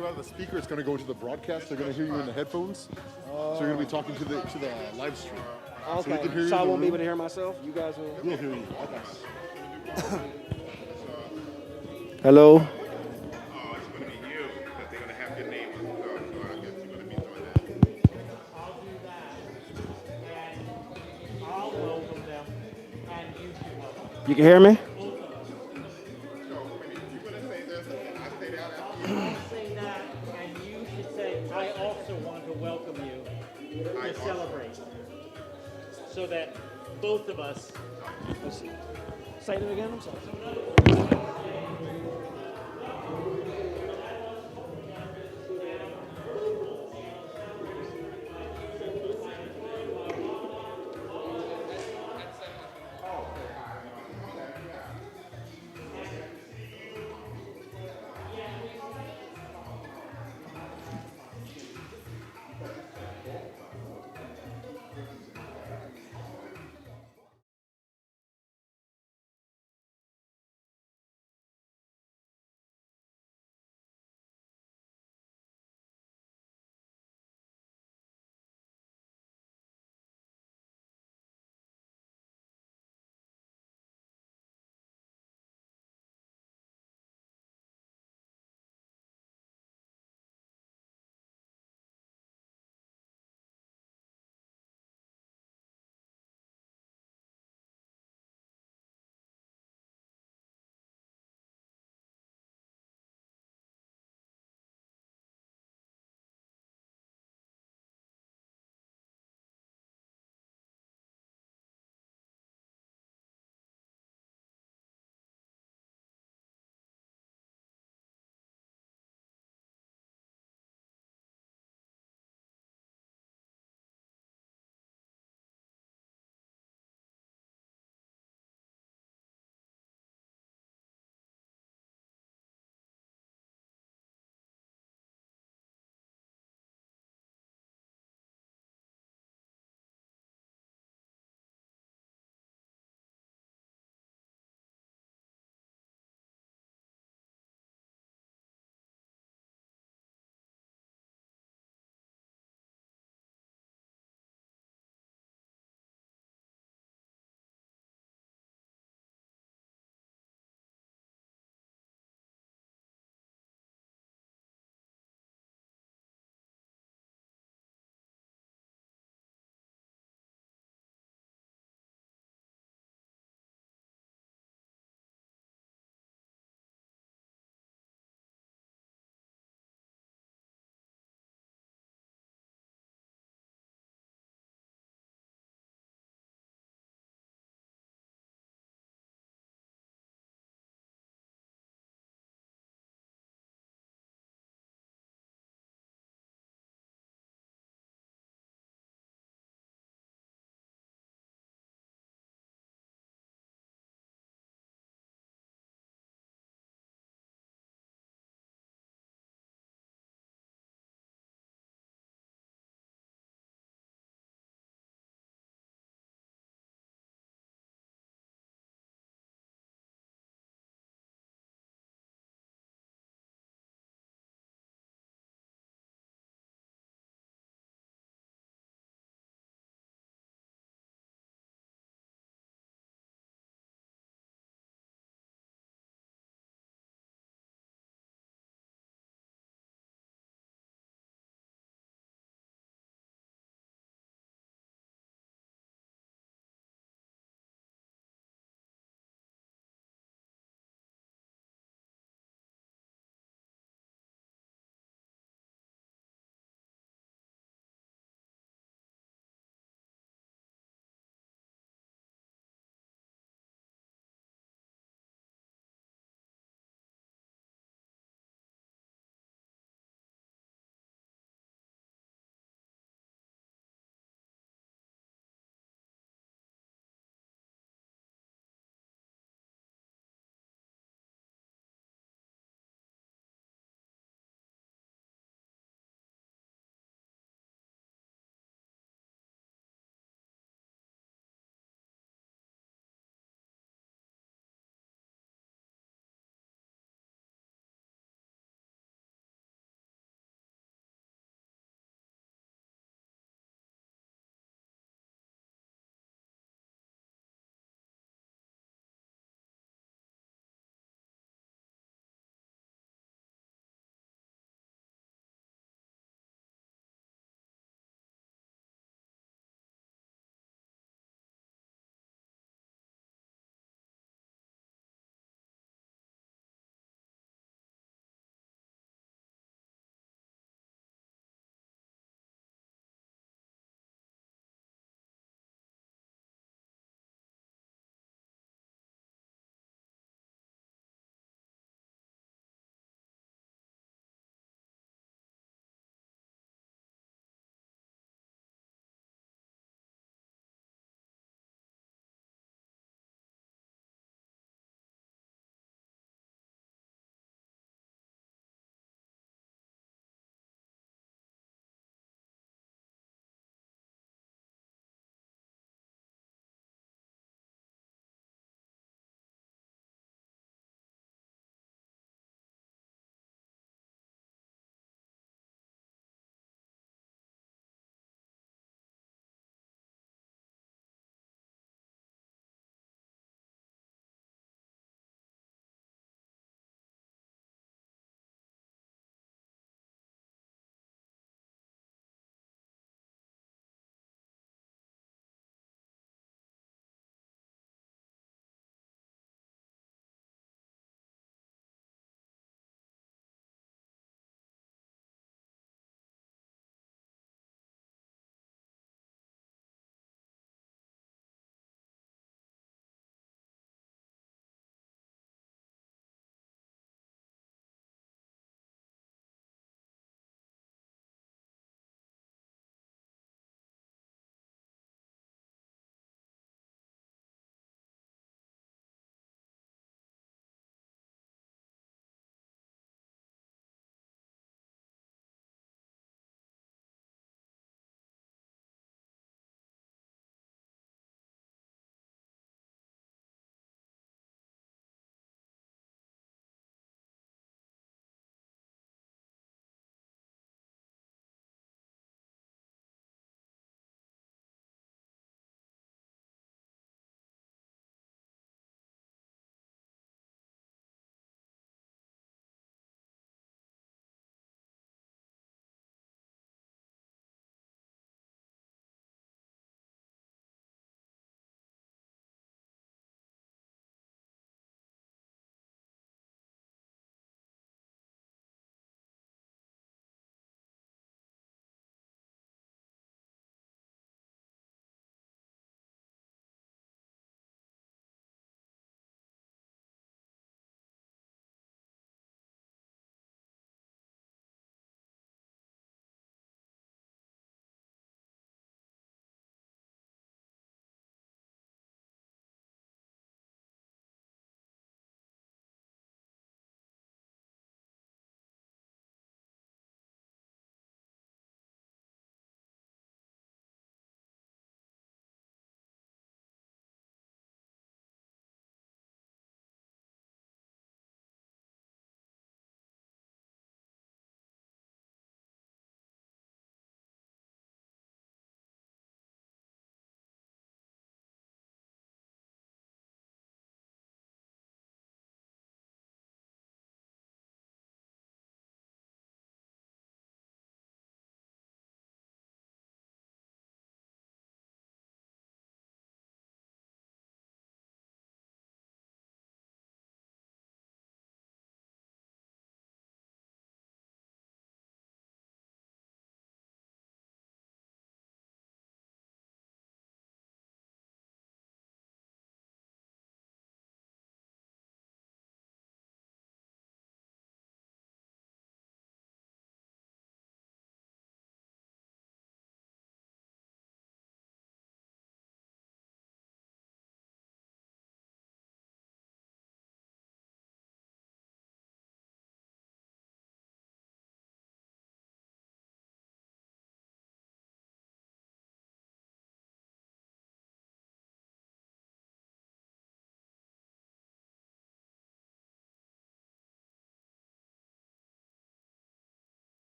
talking about the speaker. It's going to go into the broadcast. They're going to hear you in the headphones. So you're going to be talking to the live stream. Okay. So we can hear you. So I in the won't be room. able to hear myself. You guys will. We'll hear you. Okay. Hello. Oh, it's going to be you because they're going to have your name on the phone, so I guess you're going to be doing that. I'll do that, and I'll welcome them, and you can welcome them. You can hear me? So, you're going to say this, and I say that after you. I'll say that, and you should say, I also want to welcome you to celebrate. So that both of us. Let's see. Say it again. I'm sorry.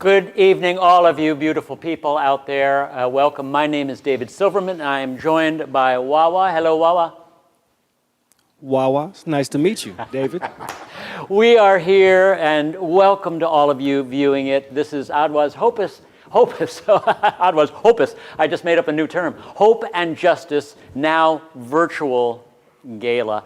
Good evening, all of you beautiful people out there. Welcome. My name is David Silverman. I am joined by Wawa. Hello, Wawa. Wawa, it's nice to meet you, David. We are here, and welcome to all of you viewing it. This is ADWAS Hopus. ADWAS Hopus. I just made up a new term. Hope and Justice, now virtual gala.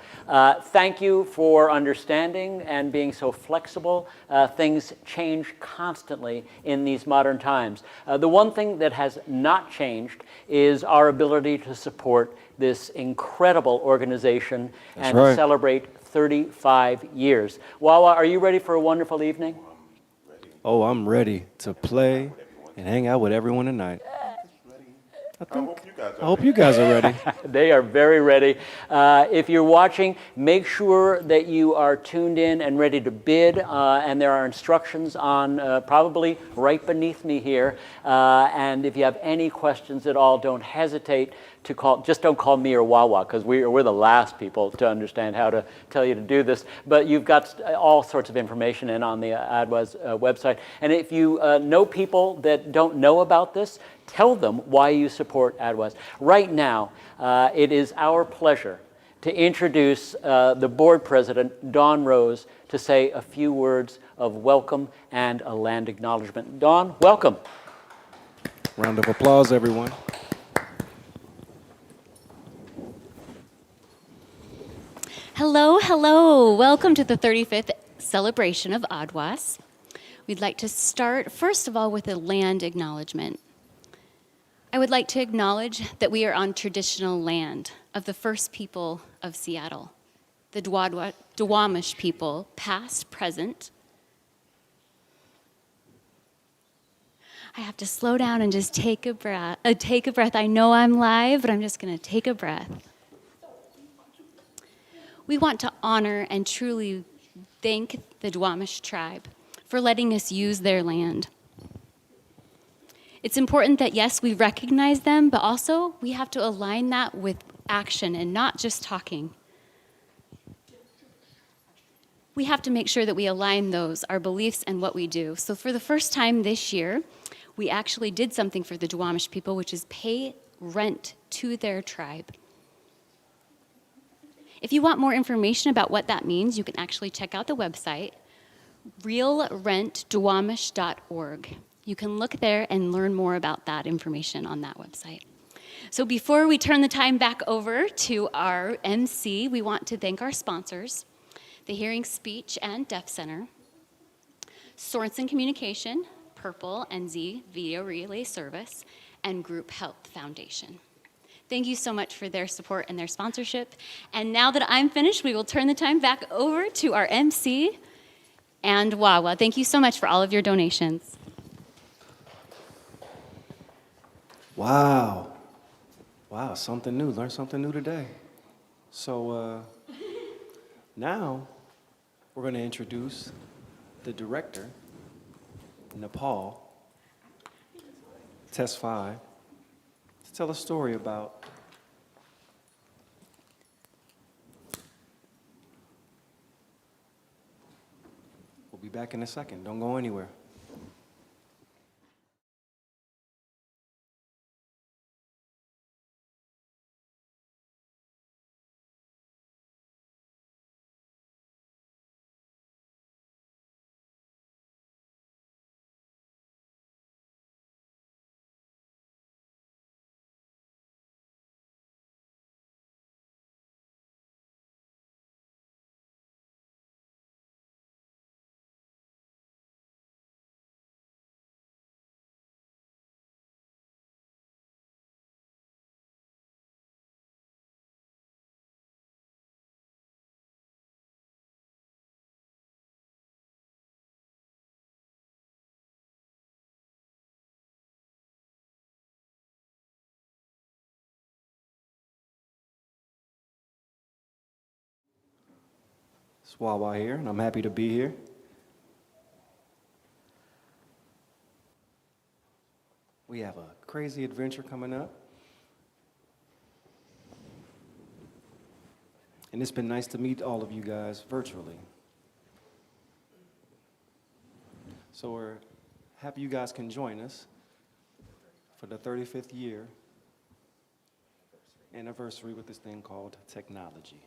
Thank you for understanding and being so flexible. Things change constantly in these modern times. The one thing that has not changed is our ability to support this incredible organization and celebrate 35 years. Wawa, are you ready for a wonderful evening? Oh, I'm ready to play and hang out with everyone tonight. I hope you guys are ready. They are very ready. If you're watching, make sure that you are tuned in and ready to bid. And there are instructions on probably right beneath me here. And if you have any questions at all, don't hesitate to call. Just don't call me or Wawa, because we're the last people to understand how to tell you to do this. But you've got all sorts of information in on the ADWAS website. And if you know people that don't know about this, tell them why you support ADWAS. Right now, it is our pleasure to introduce the board president, Dawn Rose, to say a few words of welcome and a land acknowledgement. Dawn, welcome. Round of applause, everyone. Hello, hello. Welcome to the 35th celebration of ADWAS. We'd like to start, first of all, with a land acknowledgement. I would like to acknowledge that we are on traditional land of the first people of Seattle, the Duwamish people, past, present. I have to slow down and just take a breath. I know I'm live, but I'm just going to take a breath. We want to honor and truly thank the Duwamish tribe for letting us use their land. It's important that, yes, we recognize them, but also we have to align that with action and not just talking. We have to make sure that we align those, our beliefs and what we do. So for the first time this year, we actually did something for the Duwamish people, which is pay rent to their tribe. If you want more information about what that means, you can actually check out the website, realrentduwamish.org. You can look there and learn more about that information on that website. So before we turn the time back over to our MC, we want to thank our sponsors, the Hearing, Speech, and Deaf Center, Sorensen Communication, Purple and Z Video Relay Service, and Group Health Foundation. Thank you so much for their support and their sponsorship. And now that I'm finished, we will turn the time back over to our MC and Wawa. Thank you so much for all of your donations. Wow, something new. Learned something new today. So now we're going to introduce the director, Nepal, Test 5, to tell a story about We'll be back in a second. Don't go anywhere. It's Wawa here, and I'm happy to be here. We have a crazy adventure coming up. And it's been nice to meet all of you guys virtually. So we're happy you guys can join us for the 35th year anniversary with this thing called technology.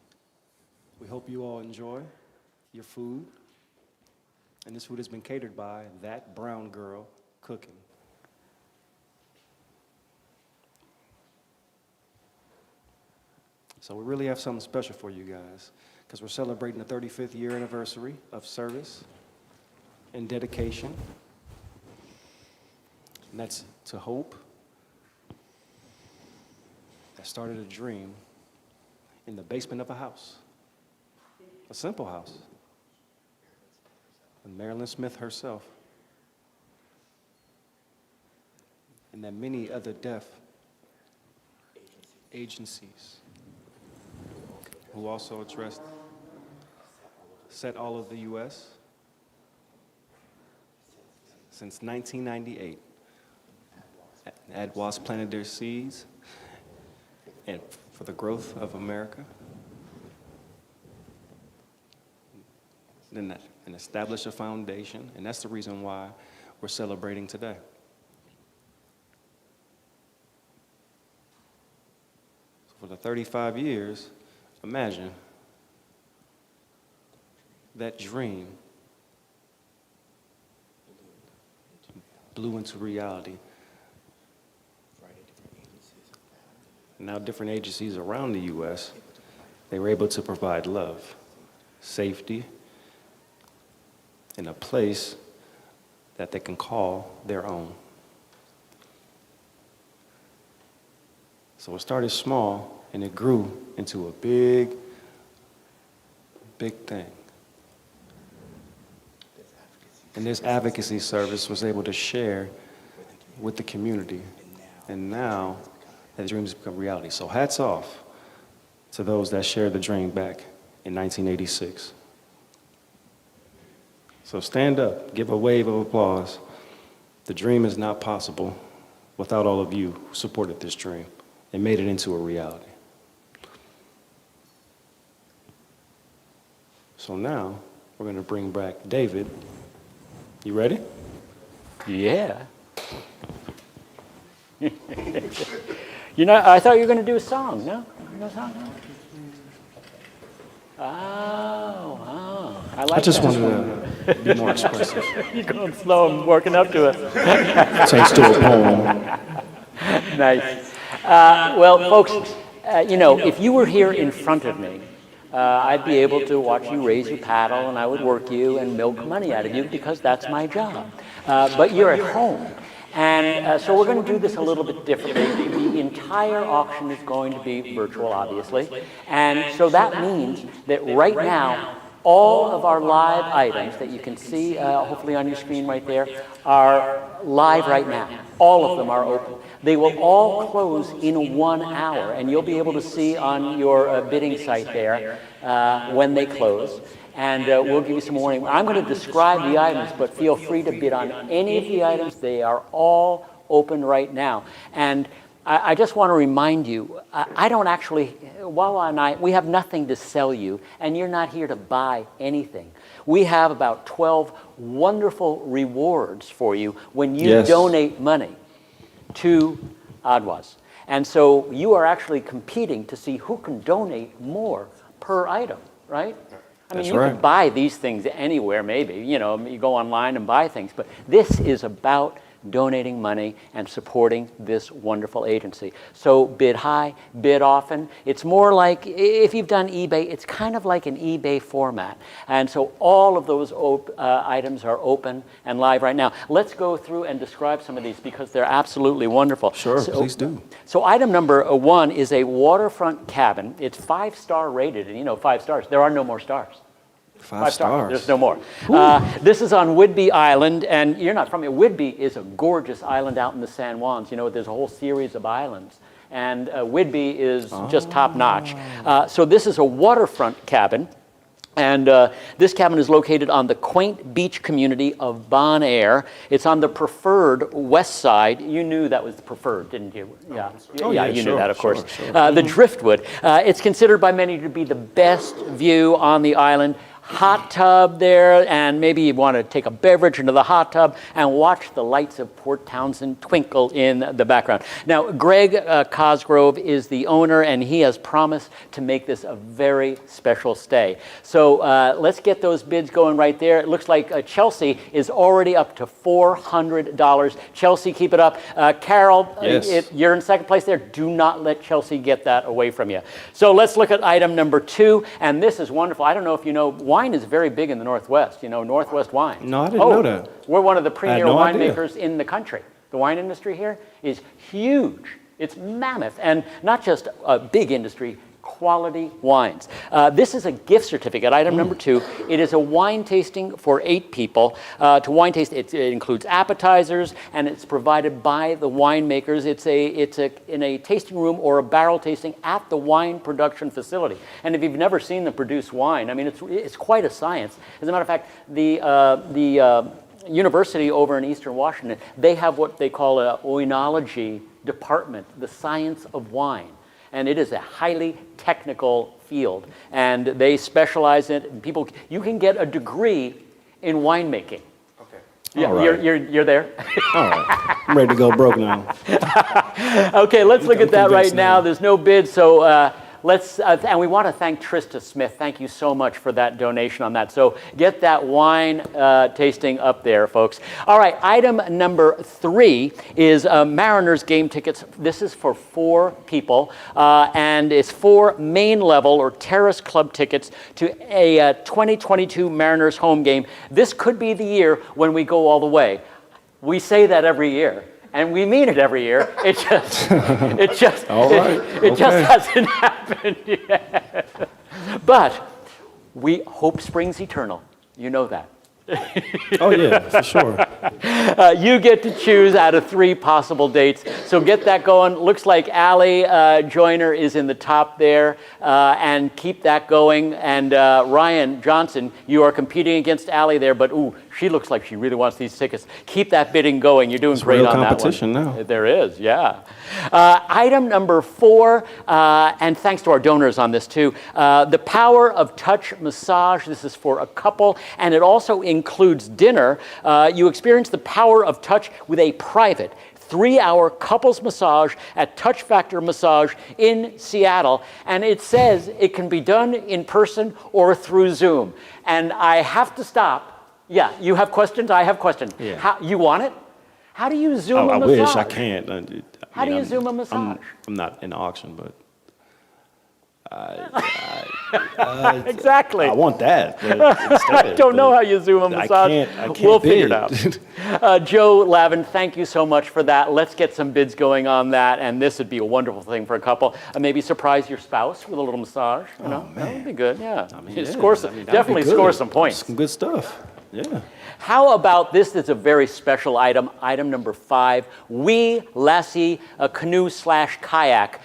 We hope you all enjoy your food, and this food has been catered by That Brown Girl Cooking. So we really have something special for you guys, because we're celebrating the 35th year anniversary of service and dedication. And that's to hope that started a dream in the basement of a house, a simple house, with Marilyn Smith herself, and that many other deaf agencies who also addressed, set all of the U.S. since 1998. ADWAS planted their seeds and for the growth of America, and establish a foundation, and that's the reason why we're celebrating today. So for the 35 years, imagine that dream blew into reality. Now different agencies around the U.S., they were able to provide love, safety, and a place that they can call their own. So it started small, and it grew into a big, big thing. And this advocacy service was able to share with the community. And now that dreams become reality. So hats off to those that shared the dream back in 1986. So stand up, give a wave of applause. The dream is not possible without all of you who supported this dream and made it into a reality. So now we're going to bring back David. You ready? Yeah. You know, I thought you were going to do a song, no? No song? Oh. I just wanted to be more expressive. You're going slow. I'm working up to it. Thanks to a poem. Nice. Well, folks, you know, if you were here in front of me, I'd be able to watch you raise your paddle, and I would work you and milk money out of you because that's my job. But you're at home. And so we're going to do this a little bit differently. The entire auction is going to be virtual, obviously. And so that means that right now, all of our live items that you can see, hopefully on your screen right there, are live right now. All of them are open. They will all close in 1 hour, and you'll be able to see on your bidding site there when they close. And we'll give you some warning. I'm going to describe the items, but feel free to bid on any of the items. They are all open right now. And I just want to remind you, I don't actually, Wawa and I, we have nothing to sell you, and you're not here to buy anything. We have about 12 wonderful rewards for you when you donate money to ADWAS. And so you are actually competing to see who can donate more per item, right? I mean, you can buy these things anywhere, maybe. You know, you go online and buy things. But this is about donating money and supporting this wonderful agency. So bid high, bid often. It's more like, if you've done eBay, it's kind of like an eBay format. And so all of those items are open and live right now. Let's go through and describe some of these because they're absolutely wonderful. Sure, please do. So item number 1 is a waterfront cabin. It's 5-star rated, and you know, 5 stars. There are no more stars. 5 stars. There's no more. This is on Whidbey Island, and you're not from here. Whidbey is a gorgeous island out in the San Juans. You know, there's a whole series of islands, and Whidbey is just top notch. So this is a waterfront cabin, and this cabin is located on the quaint beach community of Bon Air. It's on the preferred west side. You knew that was the preferred, didn't you? Yeah, you knew that, of course. The Driftwood. It's considered by many to be the best view on the island. hot tub there, and maybe you want to take a beverage into the hot tub and watch the lights of Port Townsend twinkle in the background. Now, Greg Cosgrove is the owner, and he has promised to make this a very special stay. So let's get those bids going right there. It looks like Chelsea is already up to $400. Chelsea, keep it up. Carol, Yes. you're in second place there. Do not let Chelsea get that away from you. So let's look at item number 2, and this is wonderful. I don't know if you know, wine is very big in the Northwest. You know, Northwest wine. No, I didn't know that. We're one of the premier no idea. winemakers in the country. The wine industry here is huge. It's mammoth, and not just a big industry, quality wines. This is a gift certificate, item number 2. It is a wine tasting for 8 people. To wine taste, it includes appetizers, and it's provided by the winemakers. It's in a tasting room or a barrel tasting at the wine production facility. And if you've never seen them produce wine, I mean, it's quite a science. As a matter of fact, the university over in Eastern Washington, they have what they call a oenology department, the science of wine. And it is a highly technical field, and they specialize in it. You can get a degree in winemaking. Okay. Yeah, All right. you're there. All right. I'm ready to go broke now. Okay, let's look at that right convinced now. now. There's no bid, so let's, and we want to thank Trista Smith. Thank you so much for that donation on that. So get that wine tasting up there, folks. All right, item number 3 is Mariners game tickets. This is for 4 people, and it's 4 main level or terrace club tickets to a 2022 Mariners home game. This could be the year when we go all the way. We say that every year. And we mean it every year. It just hasn't happened yet. But we hope springs eternal. You know that. Oh, yeah, for sure. You get to choose out of 3 possible dates. So get that going. Looks like Allie Joyner is in the top there. And keep that going. And Ryan Johnson, you are competing against Allie there. But, ooh, she looks like she really wants these tickets. Keep that bidding going. You're doing It's great real on that one. competition now. There is, yeah. Item number 4, and thanks to our donors on this too, the Power of Touch Massage. This is for a couple, and it also includes dinner. You experience the power of touch with a private 3-hour couples massage at Touch Factor Massage in Seattle. And it says it can be done in person or through Zoom. And I have to stop. Yeah, you have questions? I have questions. Yeah. You want it? How do you Zoom a I massage? wish I can't. How do you Zoom a massage? I'm not in the auction, but exactly. I want that. But I don't know how you Zoom a massage. I can't We'll bid. figure it out. Joe Lavin, thank you so much for that. Let's get some bids going on that, and this would be a wonderful thing for a couple. Maybe surprise your spouse with a little massage. You know, that would be good. Yeah, I mean, definitely score some points. Some good stuff. Yeah. How about this? Is a very special item. Item number 5, Wee Lassie canoe/kayak.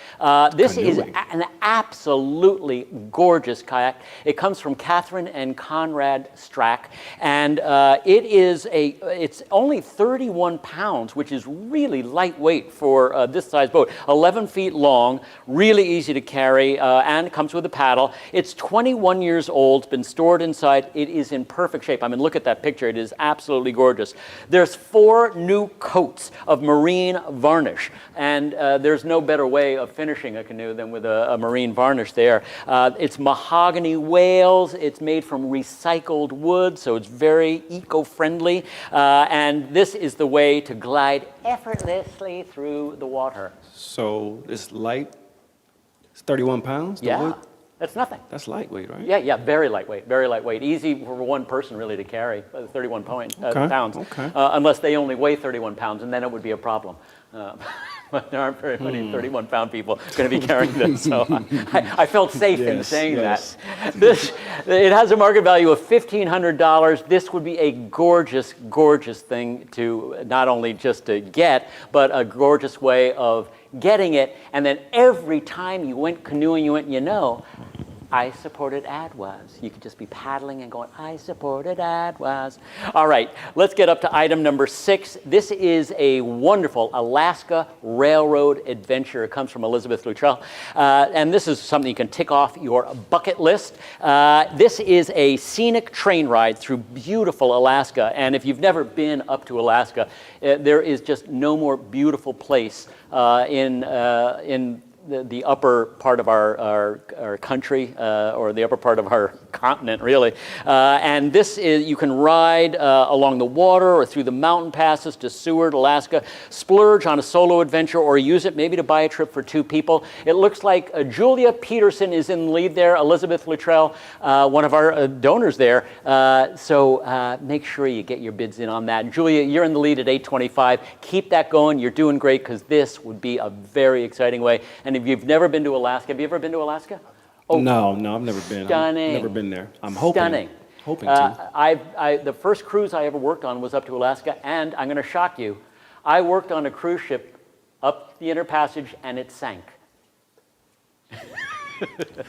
This is an absolutely gorgeous kayak. It comes from Catherine and Conrad Strack, and it's only 31 pounds, which is really lightweight for this size boat. 11 feet long, really easy to carry, and comes with a paddle. It's 21 years old, been stored inside. It is in perfect shape. I mean, look at that picture. It is absolutely gorgeous. There's 4 new coats of marine varnish, and there's no better way of finishing a canoe than with a marine varnish there. It's mahogany whales. It's made from recycled wood, so it's very eco-friendly, and this is the way to glide effortlessly through the water. So it's light. It's 31 pounds. the Yeah, wood? that's nothing. That's lightweight, right? Yeah, very lightweight, very lightweight. Easy for one person really to carry, 31 pounds. Okay. Unless they only weigh 31 pounds, and then it would be a problem. But there aren't very many 31-pound people going to be carrying this, so I felt safe in saying that. It has a market value of $1,500. This would be a gorgeous, gorgeous thing to not only just to get, but a gorgeous way of getting it. And then every time you went canoeing, you went, I supported ADWAS. You could just be paddling and going, I supported ADWAS. All right, let's get up to item number 6. This is a wonderful Alaska Railroad adventure. It comes from Elizabeth Luttrell. And this is something you can tick off your bucket list. This is a scenic train ride through beautiful Alaska. And if you've never been up to Alaska, there is just no more beautiful place in the upper part of our country, or the upper part of our continent, really. And this is, you can ride along the water or through the mountain passes to Seward, Alaska, splurge on a solo adventure, or use it maybe to buy a trip for 2 people. It looks like Julia Peterson is in the lead there, Elizabeth Luttrell, one of our donors there. So make sure you get your bids in on that. Julia, you're in the lead at $825. Keep that going. You're doing great, because this would be a very exciting way. And if you've never been to Alaska, have you ever been to Alaska? Oh, no, I've never been. Stunning. I've never been there. I'm hoping. Stunning. Hoping to. The first cruise I ever worked on was up to Alaska, and I'm going to shock you. I worked on a cruise ship up the Inner Passage, and it sank.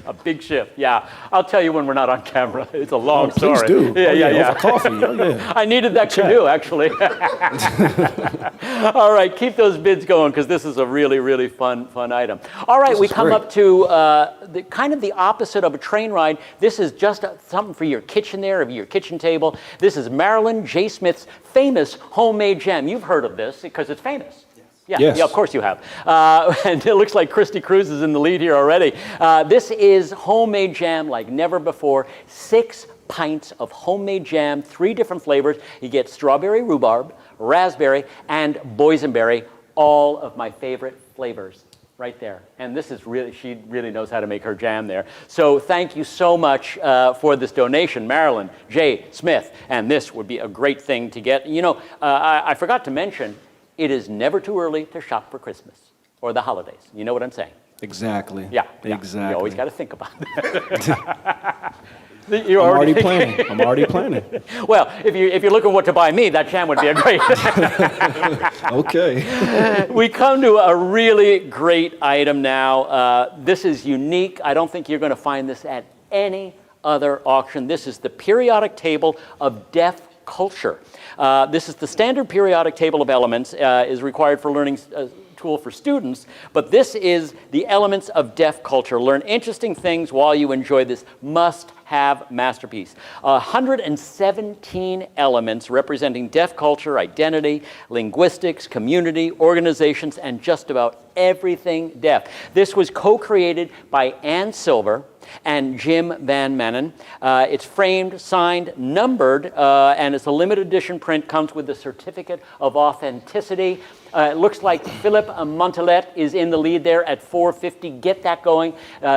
A big ship, yeah. I'll tell you when we're not on camera. It's a long story. Please do. Yeah. Over coffee. Oh, yeah. I needed that canoe, actually. All right, keep those bids going, because this is a really, really fun item. All right, we come up to kind of the opposite of a train ride. This is just something for your kitchen there, or your kitchen table. This is Marilyn J. Smith's famous homemade jam. You've heard of this because it's famous. Yeah, yes. Yeah, of course you have. And it looks like Christy Cruz is in the lead here already. This is homemade jam like never before. 6 pints of homemade jam, 3 different flavors. You get strawberry rhubarb, raspberry, and boysenberry, all of my favorite flavors right there. And this is really, she really knows how to make her jam there. So thank you so much for this donation, Marilyn J. Smith. And this would be a great thing to get. You know, I forgot to mention, it is never too early to shop for Christmas or the holidays. You know what I'm saying? Exactly. Yeah. Exactly. You always got to think about that. I'm already planning. I'm already planning. Well, if you're looking what to buy me, that jam would be a great. Okay. We come to a really great item now. This is unique. I don't think you're going to find this at any other auction. This is the periodic table of deaf culture. This is the standard periodic table of elements, is required for learning tool for students, but this is the elements of deaf culture. Learn interesting things while you enjoy this must-have masterpiece. 117 elements representing deaf culture, identity, linguistics, community, organizations, and just about everything deaf. This was co-created by Ann Silver and Jim Van Manen. It's framed, signed, numbered, and it's a limited edition print, comes with a certificate of authenticity. It looks like Philip Montelet is in the lead there at $450. Get that going.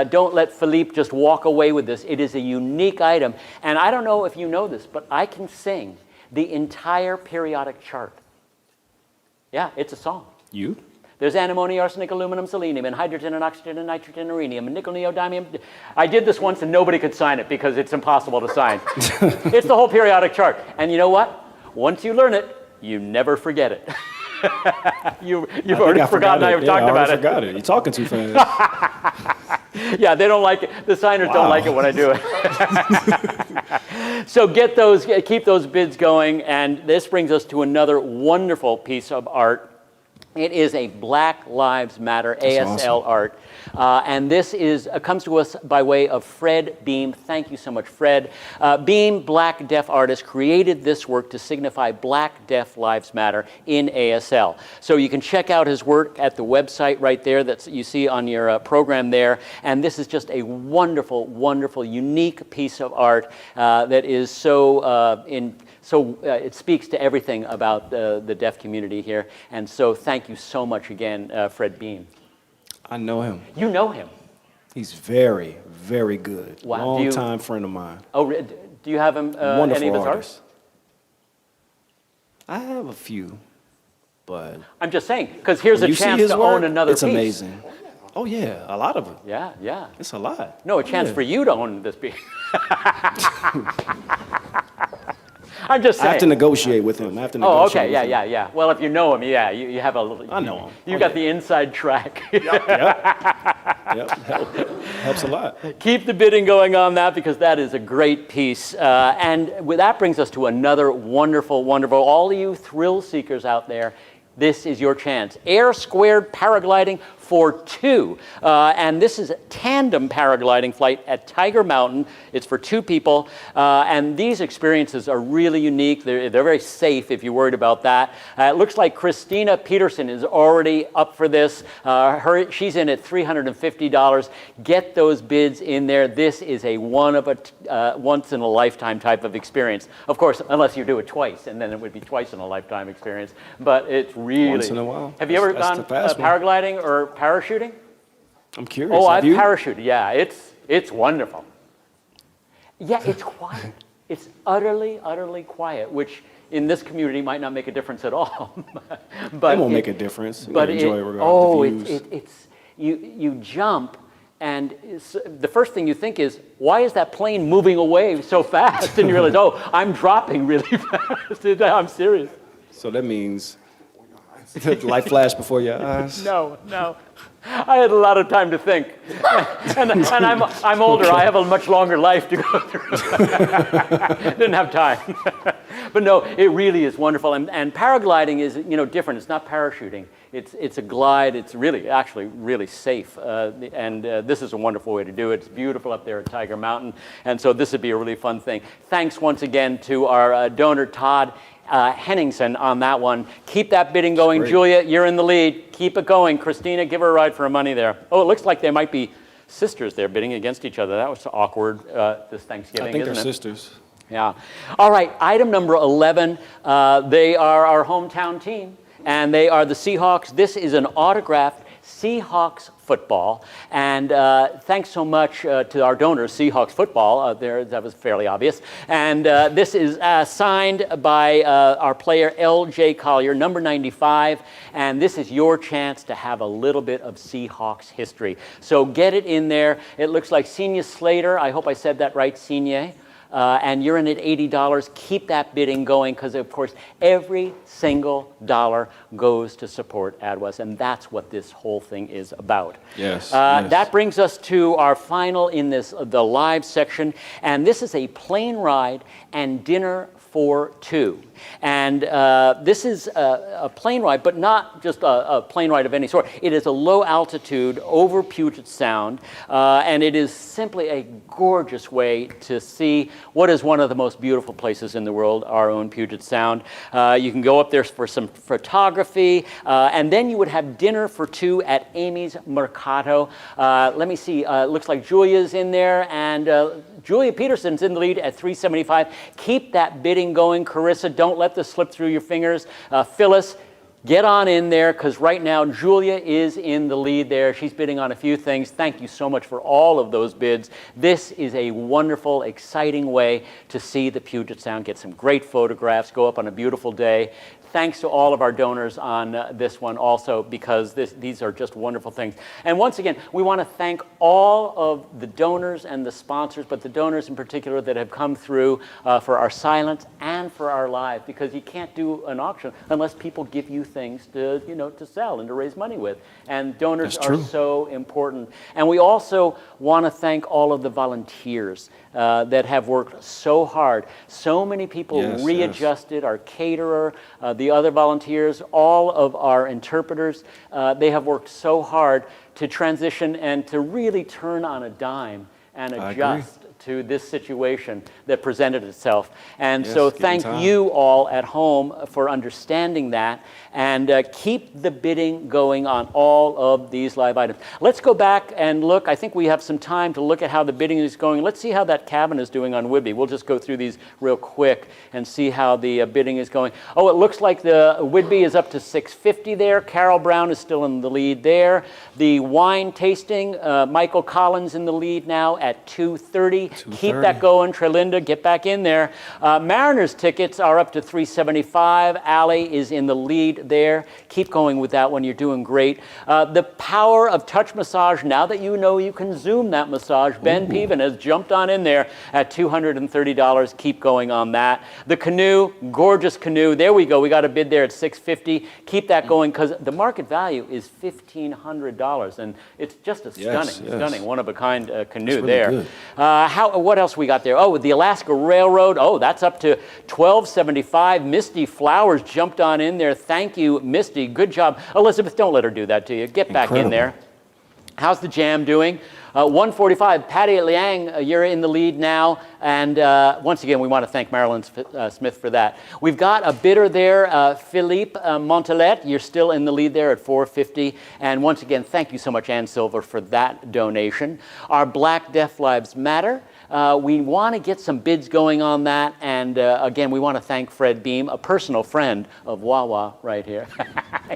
Don't let Philippe just walk away with this. It is a unique item. And I don't know if you know this, but I can sing the entire periodic chart. Yeah, it's a song. You? There's antimony, arsenic, aluminum, selenium, and hydrogen, and oxygen, and nitrogen, and rhenium, and nickel, neodymium. I did this once, and nobody could sign it because it's impossible to sign. It's the whole periodic chart. And you know what? Once you learn it, you never forget it. You've already forgotten I ever talked about it. I forgot it. You're talking too fast. Yeah, they don't like it. The signers don't like it when I do it. So keep those bids going. And this brings us to another wonderful piece of art. It is a Black Lives Matter ASL art. And this comes to us by way of Fred Beam. Thank you so much, Fred. Beam, black deaf artist, created this work to signify Black Deaf Lives Matter in ASL. So you can check out his work at the website right there that you see on your program there. And this is just a wonderful, wonderful, unique piece of art that is so it speaks to everything about the deaf community here. And so thank you so much again, Fred Beam. I know him. You know him? He's very, very good. Wow. Long-time friend of mine. Oh, do you have him, Wonderful any of his artist. art? I have a few, but... I'm just saying, because here's a chance to own another piece. It's amazing. Oh, yeah, a lot of them. Yeah, yeah. It's a lot. No, a chance for you to own this piece. I'm just saying. I have to negotiate with him. I have to Oh, negotiate okay, with him. yeah. Well, if you know him, yeah, you have a little. I know him. You got the inside track. Yep. Helps a lot. Keep the bidding going on that because that is a great piece. And that brings us to another wonderful, all you thrill seekers out there, this is your chance. Air Squared Paragliding for 2. And this is a tandem paragliding flight at Tiger Mountain. It's for 2 people. And these experiences are really unique. They're very safe if you're worried about that. It looks like Christina Peterson is already up for this. She's in at $350. Get those bids in there. This is a once-in-a-lifetime type of experience. Of course, unless you do it twice, and then it would be twice-in-a-lifetime experience. But it's really... Once in a while. Have you ever That's gone the fast one. paragliding or parachuting? I'm curious. Oh, I've Have you? parachuted. Yeah, it's wonderful. Yeah, it's quiet. It's utterly quiet, which in this community might not make a difference at all. But It won't make a difference. You But gotta enjoy regardless of the views. it's you jump, and the first thing you think is, why is that plane moving away so fast? And you realize, oh, I'm dropping really fast. I'm serious. So that means the light flash before your eyes. No. I had a lot of time to think, and I'm older. I have a much longer life to go through. Didn't have time, but no, it really is wonderful. And paragliding is different. It's not parachuting. It's a glide. It's actually really safe. And this is a wonderful way to do it. It's beautiful up there at Tiger Mountain, and so this would be a really fun thing. Thanks once again to our donor Todd Henningsen on that one. Keep that bidding going. Great. Julia, you're in the lead. Keep it going. Christina, give her a ride for her money there. Oh, it looks like they might be sisters there bidding against each other. That was awkward this Thanksgiving, I think they're isn't it? sisters. Yeah. All right, item number 11. They are our hometown team, and they are the Seahawks. This is an autographed Seahawks football, and thanks so much to our donors, Seahawks football. That was fairly obvious. And this is signed by our player L.J. Collier, number 95, and this is your chance to have a little bit of Seahawks history. So get it in there. It looks like Senior Slater. I hope I said that right, Senior. And you're in at $80. Keep that bidding going because, of course, every single dollar goes to support ADWAS, and that's what this whole thing is about. Yes. That brings us to our final in the live section, and this is a plane ride and dinner for 2. And this is a plane ride, but not just a plane ride of any sort. It is a low altitude over Puget Sound, and it is simply a gorgeous way to see what is one of the most beautiful places in the world, our own Puget Sound. You can go up there for some photography, and then you would have dinner for 2 at Amy's Mercato. Let me see, looks like Julia's in there, and Julia Peterson's in the lead at $375. Keep that bidding going. Carissa, don't let this slip through your fingers. Phyllis, get on in there because right now Julia is in the lead there. She's bidding on a few things. Thank you so much for all of those bids. This is a wonderful, exciting way to see the Puget Sound, get some great photographs, go up on a beautiful day. Thanks to all of our donors on this one also because these are just wonderful things. And once again, we want to thank all of the donors and the sponsors, but the donors in particular that have come through for our silent and for our live, because you can't do an auction unless people give you things to sell and to raise money with. And donors are so important. And we also want to thank all of the volunteers that have worked so hard. So many people readjusted, our caterer, the other volunteers, all of our interpreters. They have worked so hard to transition and to really turn on a dime and adjust to this situation that presented itself. And so thank you all at home for understanding that, and keep the bidding going on all of these live items. Let's go back and look. I think we have some time to look at how the bidding is going. Let's see how that cabin is doing on Whidbey. We'll just go through these real quick and see how the bidding is going. Oh, it looks like the Whidbey is up to $650 there. Carol Brown is still in the lead there. The wine tasting, Michael Collins in the lead now at $230. Keep 2:30. that going. Trelinda, get back in there. Mariners tickets are up to $375. Allie is in the lead there. Keep going with that one. You're doing great. The power of touch massage, now that you know you can Zoom that massage, Ben Peven has jumped on in there at $230. Keep going on that. The canoe, gorgeous canoe. There we go. We got a bid there at $650. Keep that going because the market value is $1,500, and it's just a stunning, one-of-a-kind canoe really there. good. What else we got there? Oh, the Alaska Railroad. Oh, that's up to $1275. Misty Flowers jumped on in there. Thank you, Misty. Good job. Elizabeth, don't let her do that to you. Get back in there. How's the jam doing? 145, Patty Liang, you're in the lead now. And once again, we want to thank Marilyn Smith for that. We've got a bidder there, Philippe Montelet. You're still in the lead there at $450. And once again, thank you so much, Ann Silver, for that donation. Our Black Deaf Lives Matter. We want to get some bids going on that. And again, we want to thank Fred Beam, a personal friend of Wawa right here.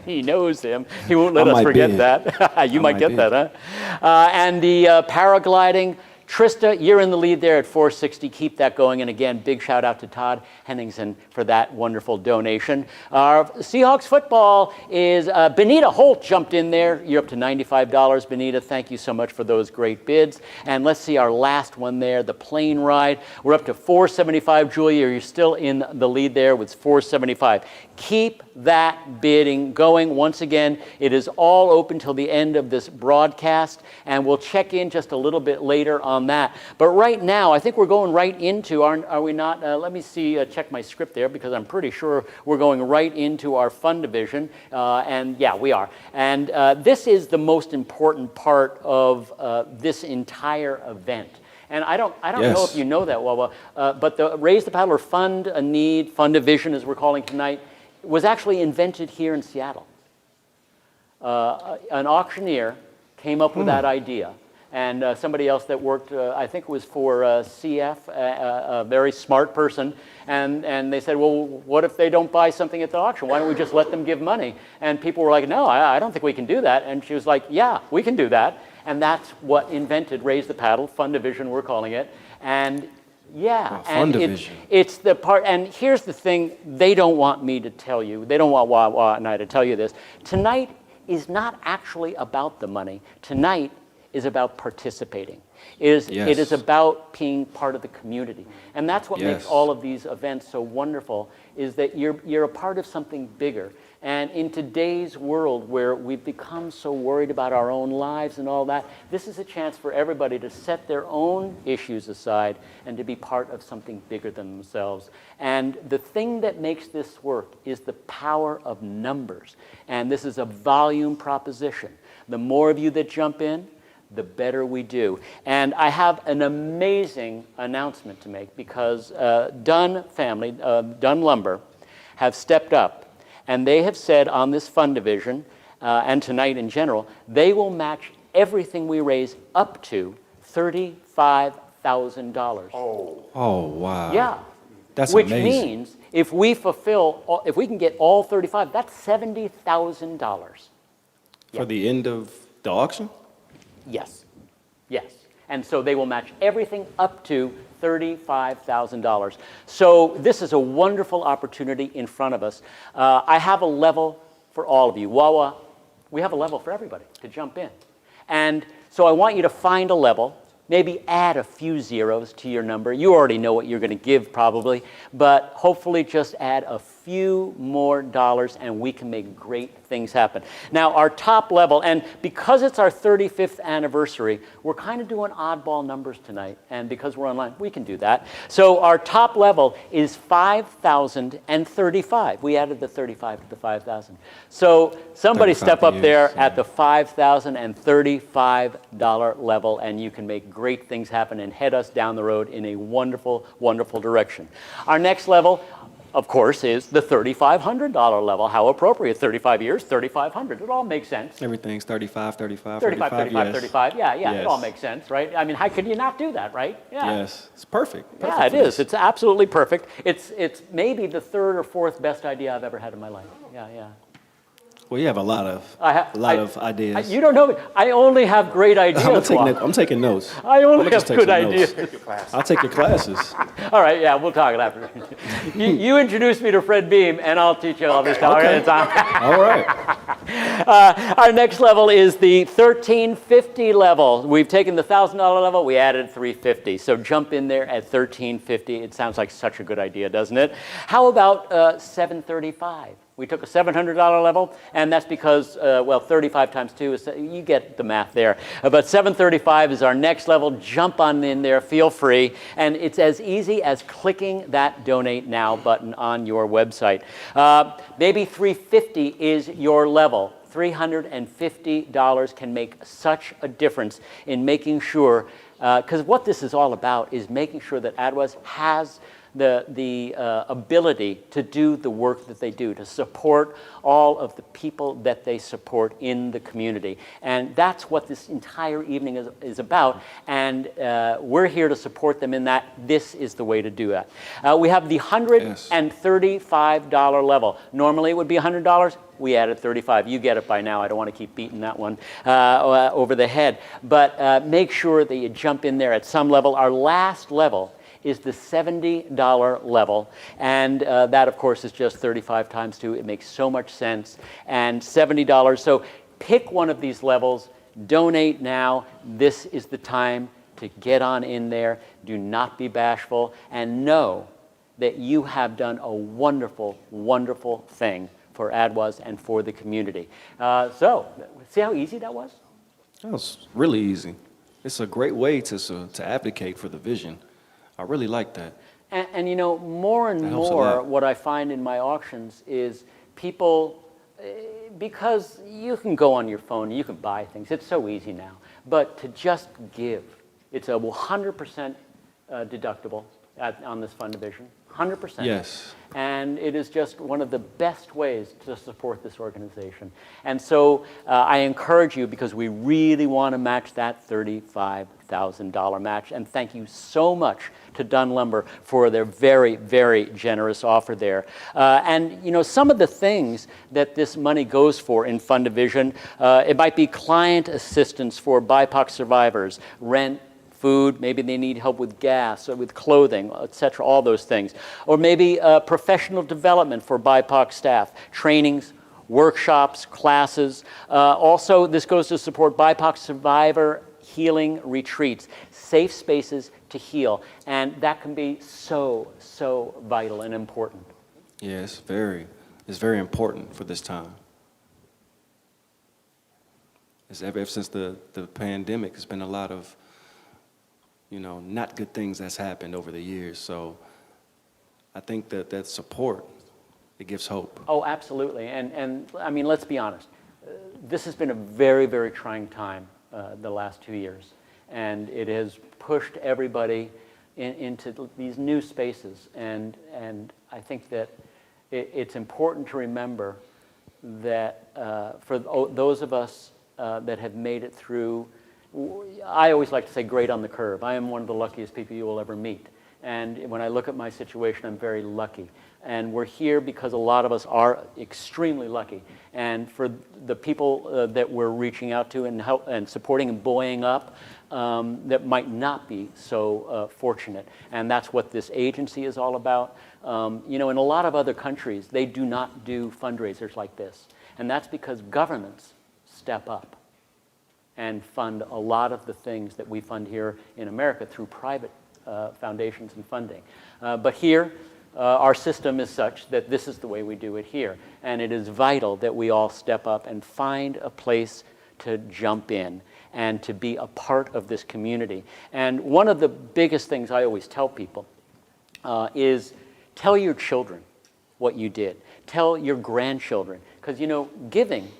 He knows him. He won't let us forget that. You might get that, huh? And the paragliding, Trista, you're in the lead there at $460. Keep that going. And again, big shout out to Todd Henningsen for that wonderful donation. Our Seahawks football is Benita Holt jumped in there. You're up to $95. Benita, thank you so much for those great bids. And let's see our last one there, the plane ride. We're up to $475. Julia, you're still in the lead there with $475. Keep that bidding going. Once again, it is all open till the end of this broadcast, and we'll check in just a little bit later on that. But right now, I think we're going right into, are we not? Let me see, check my script there, because I'm pretty sure we're going right into our fund division. And yeah, we are. And this is the most important part of this entire event. And I don't know if you know that, Wawa, but the Raise the Paddle or Fund a Need, Fund Division as we're calling tonight, was actually invented here in Seattle. An auctioneer came up with that idea. And somebody else that worked, I think it was for CF, a very smart person, and they said, well, what if they don't buy something at the auction? Why don't we just let them give money? And people were like, no, I don't think we can do that. And she was like, yeah, we can do that. And that's what invented Raise the Paddle, Fund Division we're calling it. And yeah, and it's the part, and here's the thing, they don't want me to tell you, they don't want Wawa and I to tell you this. Tonight is not actually about the money. Tonight is about participating. It is about being part of the community. And that's what makes all of these events so wonderful, is that you're a part of something bigger. And in today's world where we've become so worried about our own lives and all that, this is a chance for everybody to set their own issues aside and to be part of something bigger than themselves. And the thing that makes this work is the power of numbers. And this is a volume proposition. The more of you that jump in, the better we do. And I have an amazing announcement to make, because Dunn family, Dunn Lumber, have stepped up, and they have said on this fund division, and tonight in general, they will match everything we raise up to $35,000. Oh, wow. Yeah. That's Which amazing. means if we fulfill, if we can get all 35, that's $70,000. For the end of the auction? Yes, yes. And so they will match everything up to $35,000. So this is a wonderful opportunity in front of us. I have a level for all of you. Wawa, we have a level for everybody to jump in. And so I want you to find a level, maybe add a few zeros to your number. You already know what you're going to give probably, but hopefully just add a few more dollars and we can make great things happen. Now our top level, and because it's our 35th anniversary, we're kind of doing oddball numbers tonight, and because we're online, we can do that. So our top level is $5,035. We added the 35 to the 5,000. So somebody step up there at the $5,035 level and you can make great things happen and head us down the road in a wonderful, wonderful direction. Our next level, of course, is the $3,500 level. How appropriate, 35 years, $3,500. It all makes sense. Everything's 35, 35, 35, 35, yes. 35. Yeah, Yes. it all makes sense, right? I mean, how could you not do that, right? Yeah. Yes, it's perfect. Yeah, it is. It's absolutely perfect. It's maybe the third or fourth best idea I've ever had in my life. Yeah, yeah. Well, you have a lot of ideas. You don't know me. I only have great ideas. I'm taking notes. I only I'ma just have take good some notes. ideas. I'll take your classes. All right, yeah, we'll talk after. You introduce me to Fred Beam, and I'll teach you all this stuff. Okay. All right. Our next level is the $1,350 level. We've taken the $1,000 level, we added $350. So jump in there at $1,350. It sounds like such a good idea, doesn't it? How about $735? We took a $700 level, and that's because, 35 times 2 is, you get the math there. But $735 is our next level. Jump on in there, feel free. And it's as easy as clicking that Donate Now button on your website. Maybe $350 is your level. $350 can make such a difference in making sure, because what this is all about is making sure that ADWAS has the ability to do the work that they do, to support all of the people that they support in the community. And that's what this entire evening is about. And we're here to support them in that. This is the way to do that. We have the $135 level. Normally it would be $100. We added $35. You get it by now. I don't want to keep beating that one over the head. But make sure that you jump in there at some level. Our last level is the $70 level, and that of course is just 35 times 2. It makes so much sense, and $70. So pick one of these levels, donate now. This is the time to get on in there. Do not be bashful, and know that you have done a wonderful, wonderful thing for ADWAS and for the community. So see how easy that was? That was really easy. It's a great way to advocate for the vision. I really like that. And you know, more and more, what I find in my auctions is people, because you can go on your phone, you can buy things. It's so easy now. But to just give, it's a 100% deductible on this fund division. 100%. Yes. And it is just one of the best ways to support this organization. And so I encourage you, because we really want to match that $35,000 match. And thank you so much to Dunn Lumber for their very, very generous offer there. And you know, some of the things that this money goes for in Fund Division, it might be client assistance for BIPOC survivors, rent, food, maybe they need help with gas or with clothing, etc., all those things. Or maybe professional development for BIPOC staff, trainings, workshops, classes. Also, this goes to support BIPOC survivor healing retreats, safe spaces to heal. And that can be so, so vital and important. Yes, it's very important for this time. Ever since the pandemic, there's been a lot of not good things that's happened over the years. So I think that support, it gives hope. Oh, absolutely. And I mean, let's be honest. This has been a very, very trying time the last 2 years. And it has pushed everybody into these new spaces. And I think that it's important to remember that for those of us that have made it through, I always like to say great on the curve. I am one of the luckiest people you will ever meet. And when I look at my situation, I'm very lucky. And we're here because a lot of us are extremely lucky. And for the people that we're reaching out to and supporting and buoying up, that might not be so fortunate. And that's what this agency is all about. In a lot of other countries, they do not do fundraisers like this. And that's because governments step up and fund a lot of the things that we fund here in America through private foundations and funding. But here, our system is such that this is the way we do it here. And it is vital that we all step up and find a place to jump in and to be a part of this community. And one of the biggest things I always tell people is tell your children what you did. Tell your grandchildren. Because, giving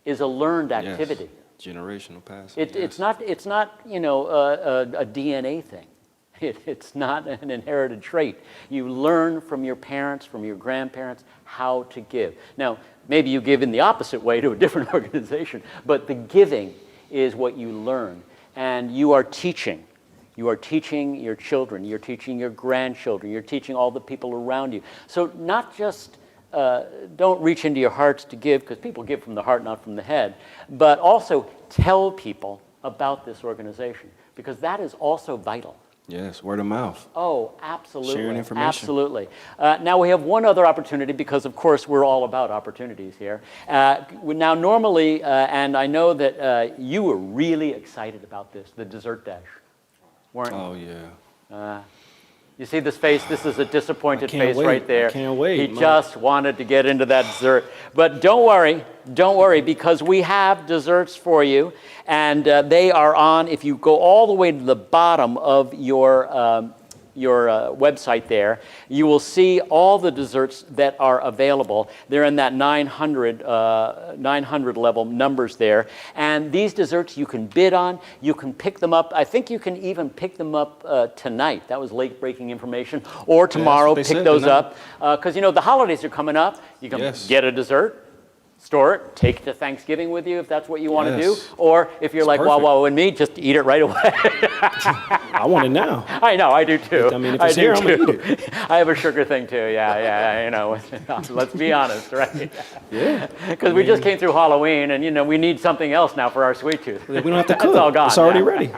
is a learned activity. Yes. Generational passing. It's not a DNA thing. It's not an inherited trait. You learn from your parents, from your grandparents, how to give. Now, maybe you give in the opposite way to a different organization, but the giving is what you learn. And you are teaching. You are teaching your children. You're teaching your grandchildren. You're teaching all the people around you. So not just don't reach into your hearts to give, because people give from the heart, not from the head, but also tell people about this organization, because that is also vital. Yes, word of mouth. Oh, absolutely. Sharing information. Absolutely. Now we have one other opportunity, because of course we're all about opportunities here. Now normally, and I know that you were really excited about this, the dessert dash, weren't you? Oh, yeah. You see this face? This is a disappointed face wait. right there. I can't wait. He just wanted to get into that dessert. But don't worry, because we have desserts for you, and they are on, if you go all the way to the bottom of your website there, you will see all the desserts that are available. They're in that 900 level numbers there. And these desserts you can bid on, you can pick them up. I think you can even pick them up tonight. That was late breaking information. Or tomorrow, pick those up. Because, you know, the holidays are coming up. You can get a dessert, store it, take it to Thanksgiving with you if that's what you want to do. Or if you're like Wawa and me, just eat it right away. I want it now. I know, I do too. I mean, if it's here, I'm going to eat it. I have a sugar thing too, yeah, you know. Let's be honest, right? Yeah. Because we just came through Halloween, and, you know, we need something else now for our sweet tooth. We don't have to cook. It's all gone. It's already ready.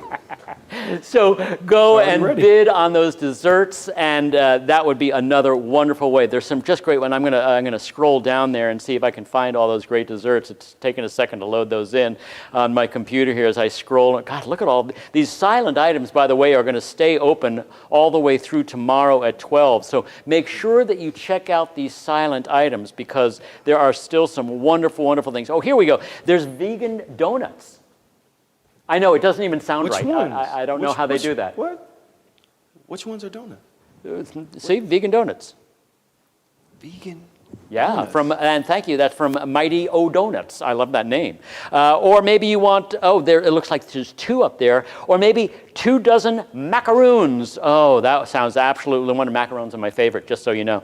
So go and ready. bid on those desserts, and that would be another wonderful way. There's some just great ones. I'm gonna scroll down there and see if I can find all those great desserts. It's taken a second to load those in on my computer here as I scroll. God, look at all these silent items, by the way, are going to stay open all the way through tomorrow at 12. So make sure that you check out these silent items, because there are still some wonderful, wonderful things. Oh, here we go. There's vegan donuts. I know, it doesn't even sound Which right. ones? I don't know how they do that. What? Which ones are donuts? See, vegan donuts. Vegan. Yeah, donuts. And thank you, that's from Mighty O Donuts. I love that name. Or maybe you want, it looks like there's 2 up there. Or maybe 24 macaroons. Oh, that sounds absolutely wonderful. Macaroons are my favorite, just so you know.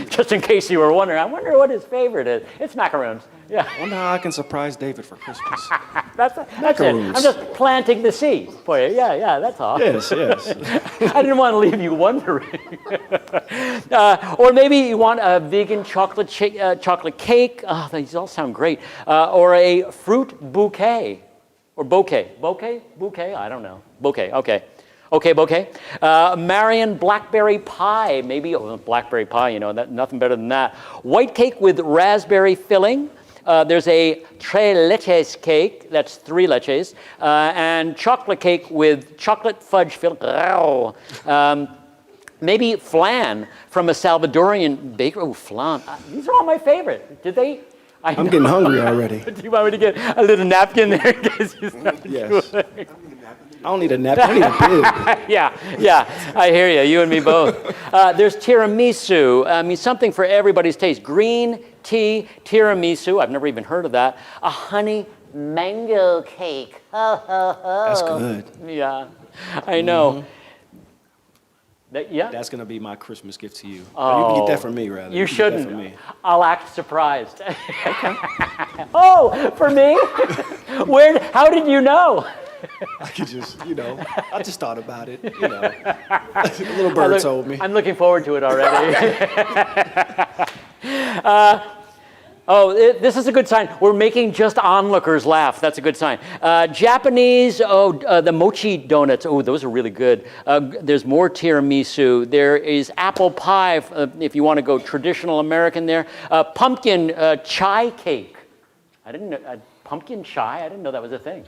Just in case you were wondering, I wonder what his favorite is. It's macaroons. Yeah. I wonder how I can surprise David for Christmas. That's it. Macaroons. I'm just planting the seed for you. Yeah, that's all. Yes. I didn't want to leave you wondering. Or maybe you want a vegan chocolate cake. Oh, these all sound great. Or a fruit bouquet. Or bouquet. Bouquet? I don't know. Bouquet, okay. Okay, bouquet. Marion blackberry pie. Maybe blackberry pie, you know, nothing better than that. White cake with raspberry filling. There's a tres leches cake, that's 3 leches, and chocolate cake with chocolate fudge filling. Maybe flan from a Salvadorian bakery. Oh, flan. These are all my favorite. Did they? I'm getting hungry already. Do you want me to get a little napkin there in case you start Yes. I don't need a napkin. I need a bib. Yeah, I hear you. You and me both. There's tiramisu. I mean, something for everybody's taste. Green tea tiramisu. I've never even heard of that. A honey mango cake. That's good. Yeah, I know. Mm-hmm. Yeah. That's going to be my Christmas gift to you. Oh, you can get that from me, rather. You can get that shouldn't. from me. I'll act surprised. Oh, for me? How did you know? I could just, I just thought about it, A little bird told me. I'm looking forward to it already. This is a good sign. We're making just onlookers laugh. That's a good sign. Japanese, the mochi donuts. Oh, those are really good. There's more tiramisu. There is apple pie, if you want to go traditional American there. Pumpkin chai cake. I didn't know, pumpkin chai? I didn't know that was a thing.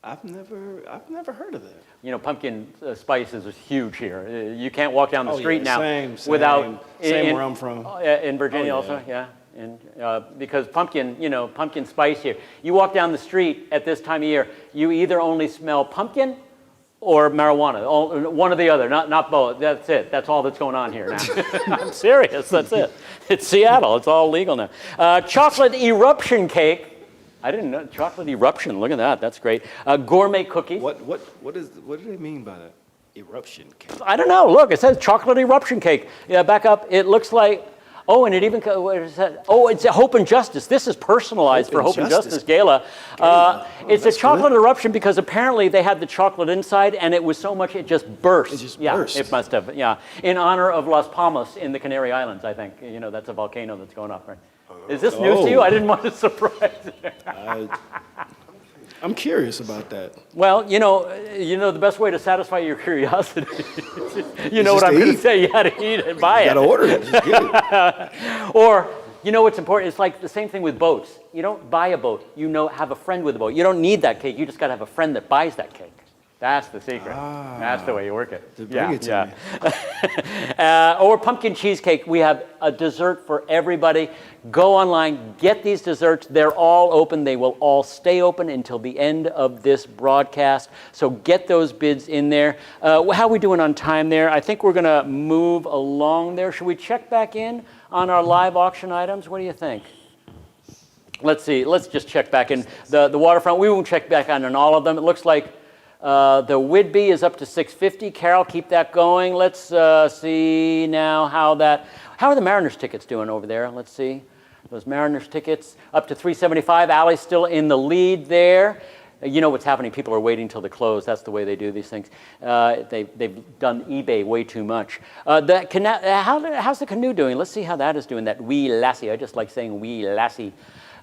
I've never heard of that. You know, pumpkin spice is huge here. You can't walk down the street now same, without... Same where I'm from. In Virginia also, yeah. And because pumpkin spice here. You walk down the street at this time of year, you either only smell pumpkin or marijuana, one or the other, not both. That's it. That's all that's going on here now. I'm serious. That's it. It's Seattle. It's all legal now. Chocolate eruption cake. I didn't know. Chocolate eruption. Look at that. That's great. Gourmet cookies. What do they mean by that? Eruption cake. I don't know. Look, it says chocolate eruption cake. Yeah, back up. It looks like Oh, and it even, what is that? Oh, it's a Hope and Justice. This is personalized for Hope and Justice Gala. It's a chocolate eruption because apparently they had the chocolate inside and it was so much it just burst. It just yeah, burst. it must have, yeah. In honor of Las Palmas in the Canary Islands, I think. You know, that's a volcano that's going off, right? Is this news to you? I didn't want to surprise you. I'm curious about that. Well, you know, the best way to satisfy your curiosity is, you know what just I'm to going eat. to say, you got to eat it, buy You it. gotta order it. Just get it. Or, you know what's important? It's like the same thing with boats. You don't buy a boat. You know, have a friend with a boat. You don't need that cake. You just got to have a friend that buys that cake. That's the secret. That's the way you work it. Bring it to me. Or pumpkin cheesecake. We have a dessert for everybody. Go online, get these desserts. They're all open. They will all stay open until the end of this broadcast. So get those bids in there. How are we doing on time there? I think we're going to move along there. Should we check back in on our live auction items? What do you think? Let's see. Let's just check back in. The waterfront, we won't check back on all of them. It looks like the Whidbey is up to $650. Carol, keep that going. Let's see now how are the Mariners tickets doing over there? Let's see. Those Mariners tickets up to $375. Allie's still in the lead there. You know what's happening. People are waiting till the close. That's the way they do these things. They've done eBay way too much. How's the canoe doing? Let's see how that is doing. That wee lassie. I just like saying wee lassie.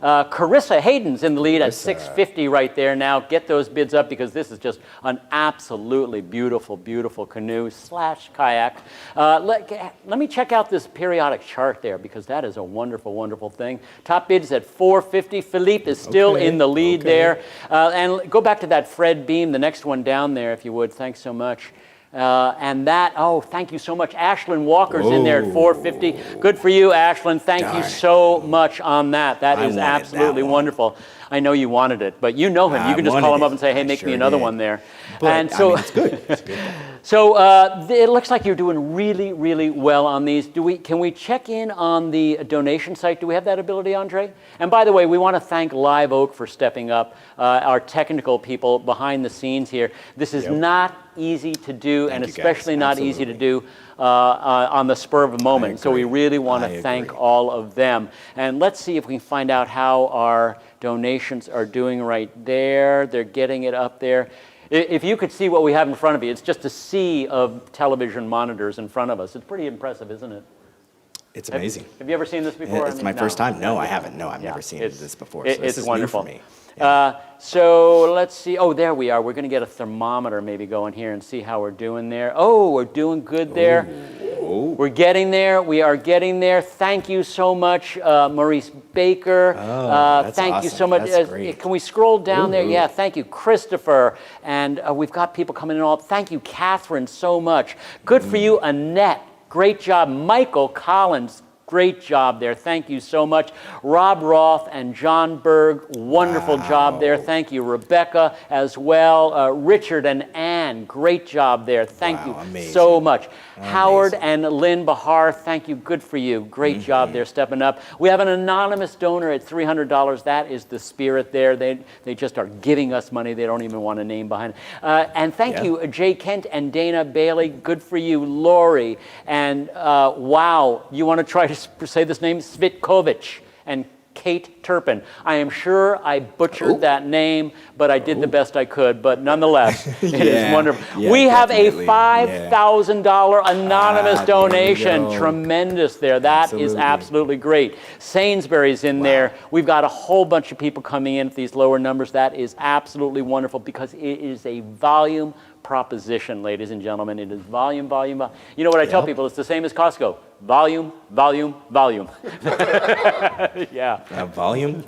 Carissa Hayden's in the lead at $650 right there now. Get those bids up because this is just an absolutely beautiful, beautiful canoe / kayak. Let me check out this periodic chart there because that is a wonderful, wonderful thing. Top bid is at $450. Philippe is still in the lead there. And go back to that Fred Beam, the next one down there if you would. Thanks so much. Thank you so much. Ashlyn Walker's in there at $450. Good for you, Ashlyn. Thank you so much on that. That is absolutely wonderful. I know you wanted it, but you know him. You can just call him up and say, hey, make me another one there. But, and so, it's good. It's good. So it looks like you're doing really, really well on these. Can we check in on the donation site? Do we have that ability, Andre? And by the way, we want to thank Live Oak for stepping up, our technical people behind the scenes here. This is not easy to do, and especially not easy to do on the spur of a moment. So we really want to thank all of them. And let's see if we can find out how our donations are doing right there. They're getting it up there. If you could see what we have in front of you, it's just a sea of television monitors in front of us. It's pretty impressive, isn't it? It's amazing. Have you ever seen this before? It's my first time. No, I haven't. No, I've never seen this before. So this is wonderful. New for me. Yeah. So let's see. Oh, there we are. We're going to get a thermometer maybe going here and see how we're doing there. Oh, we're doing good there. We're getting there. We are getting there. Thank you so much, Maurice Baker. Thank you so much. Can we scroll down there? Yeah, thank you, Christopher. And we've got people coming in all. Thank you, Catherine, so much. Good for you, Annette. Great job. Michael Collins. Great job there. Thank you so much. Rob Roth and John Berg, wonderful job there. Thank you. Rebecca as well. Richard and Ann, great job there. Thank you so much. Howard and Lynn Bahar, thank you. Good for you. Great job there, stepping up. We have an anonymous donor at $300. That is the spirit there. They just are giving us money. They don't even want a name behind it. And thank you, Jay Kent and Dana Bailey. Good for you. Lori and wow, you want to try to say this name? Svitkovich and Kate Turpin. I am sure I butchered that name, but I did the best I could. But nonetheless, it is wonderful. Yeah, we have a definitely. $5,000 anonymous donation. Tremendous there. That is absolutely great. Sainsbury's in there. We've got a whole bunch of people coming in at these lower numbers. That is absolutely wonderful because it is a volume proposition, ladies and gentlemen. It is volume, volume, volume. You know what I tell people? It's the same as Costco. Volume, volume, volume.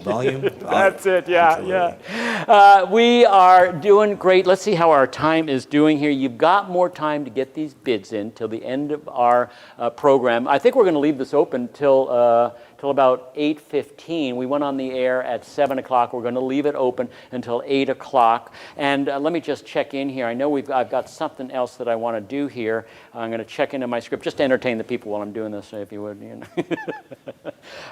Volume. That's it, we are doing great. Let's see how our time is doing here. You've got more time to get these bids in till the end of our program. I think we're going to leave this open till about 8:15. We went on the air at 7 o'clock. We're going to leave it open until 8 o'clock. And let me just check in here. I know I've got something else that I want to do here. I'm going to check into my script just to entertain the people while I'm doing this, if you would. You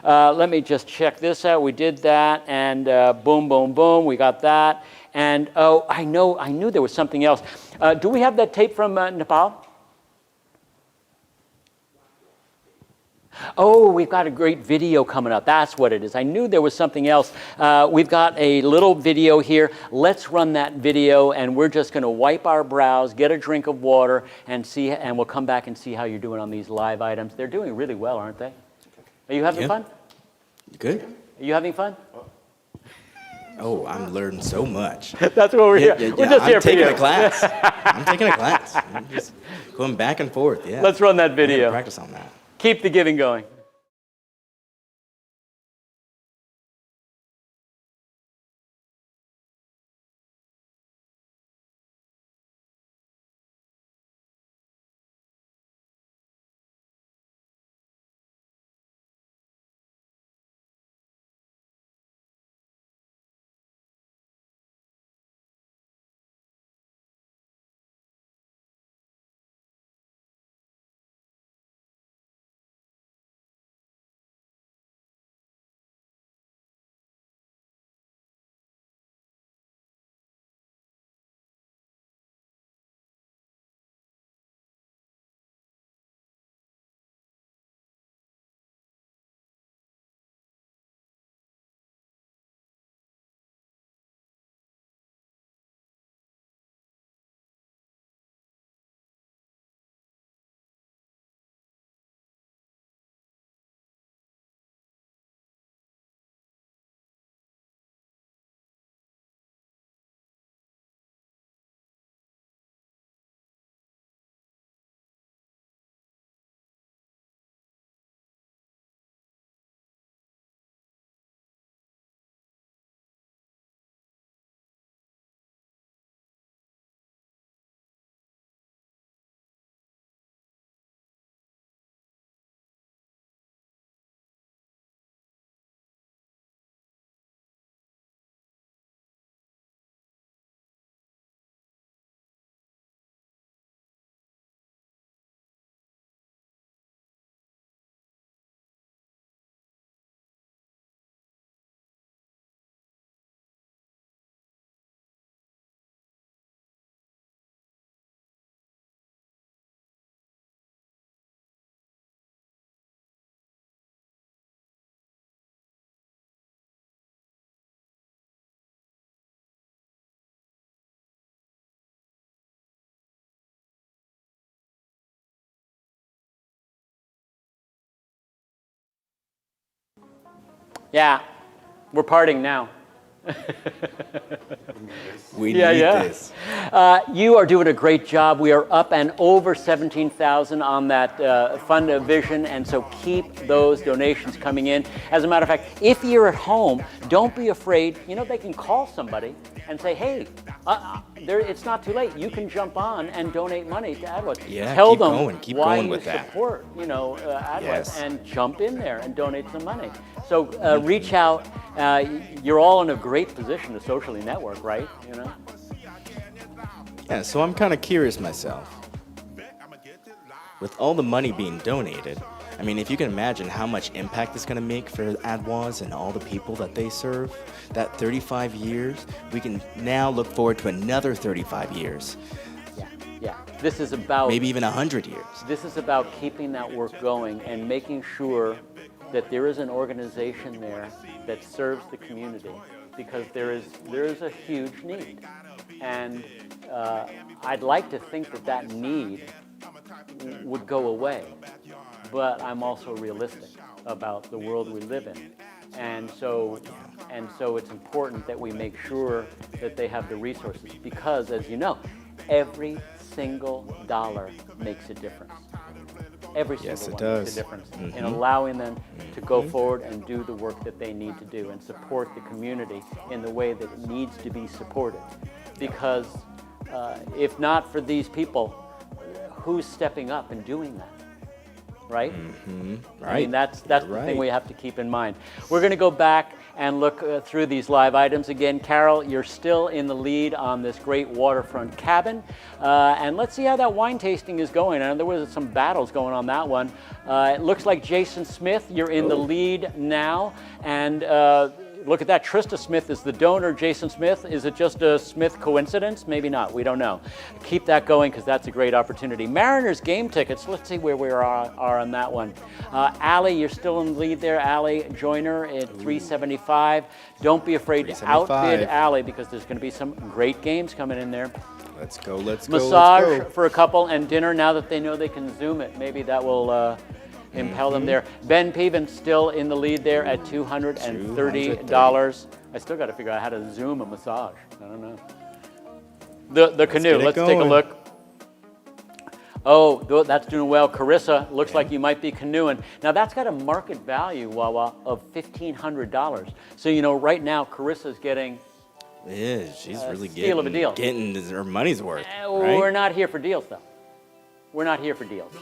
know. Let me just check this out. We did that, and boom, boom, boom. We got that. And I knew there was something else. Do we have that tape from Nepal? Oh, we've got a great video coming up. That's what it is. I knew there was something else. We've got a little video here. Let's run that video, and we're just going to wipe our brows, get a drink of water, and see. And we'll come back and see how you're doing on these live items. They're doing really well, aren't they? Are you having fun? Good. Are you having fun? Oh, I'm learning so much. That's what we're here. We're just here for you. I'm taking a class. I'm taking a class. I'm just going back and forth. Yeah. Let's run that I video. gotta practice on that. Keep the giving going. Yeah, we're parting now. We need this. You are doing a great job. We are up and over 17,000 on that fund vision, and so keep those donations coming in. As a matter of fact, if you're at home, don't be afraid. You know, they can call somebody and say, hey, it's not too late. You can jump on and donate money to ADWAS. Yeah, Tell keep them going. Keep why going you with that. support, ADWAS, Yes. and jump in there and donate some money. So reach out. You're all in a great position to socially network, right? You know. Yeah, so I'm kind of curious myself. With all the money being donated, I mean, if you can imagine how much impact it's going to make for ADWAS and all the people that they serve, that 35 years, we can now look forward to another 35 years. Yeah. This is about maybe even 100 years. This is about keeping that work going and making sure that there is an organization there that serves the community, because there is a huge need, and I'd like to think that need would go away, but I'm also realistic about the world we live in, and so it's important that we make sure that they have the resources, because, as you know, every single dollar makes a difference. Every single one makes a difference in allowing them to go forward and do the work that they need to do and support the community in the way that it needs to be supported. Because if not for these people, who's stepping up and doing that? Right? Right. I mean, that's the thing we have to keep in mind. We're going to go back and look through these live items again. Carol, you're still in the lead on this great Waterfront Cabin. And let's see how that wine tasting is going. I know there was some battles going on that one. It looks like Jason Smith, you're in the lead now. And look at that. Trista Smith is the donor. Jason Smith, is it just a Smith coincidence? Maybe not. We don't know. Keep that going because that's a great opportunity. Mariners game tickets. Let's see where we are on that one. Allie, you're still in the lead there. Allie Joyner at $375. Don't be afraid to outbid Allie because there's going to be some great games coming in there. Let's go, let's go, Massage let's go. for a couple and dinner now that they know they can Zoom it. Maybe that will impel them there. Ben Peven still in the lead there at $230. I still got to figure out how to Zoom a massage. I don't know. The canoe, let's take a look. Oh, that's doing well. Carissa, looks like you might be canoeing. Now that's got a market value, Wawa, of $1,500. So, you know, right now Carissa's getting Yeah, she's really steal of a deal. getting her money's worth. We're Right? not here for deals, though. We're not here for deals.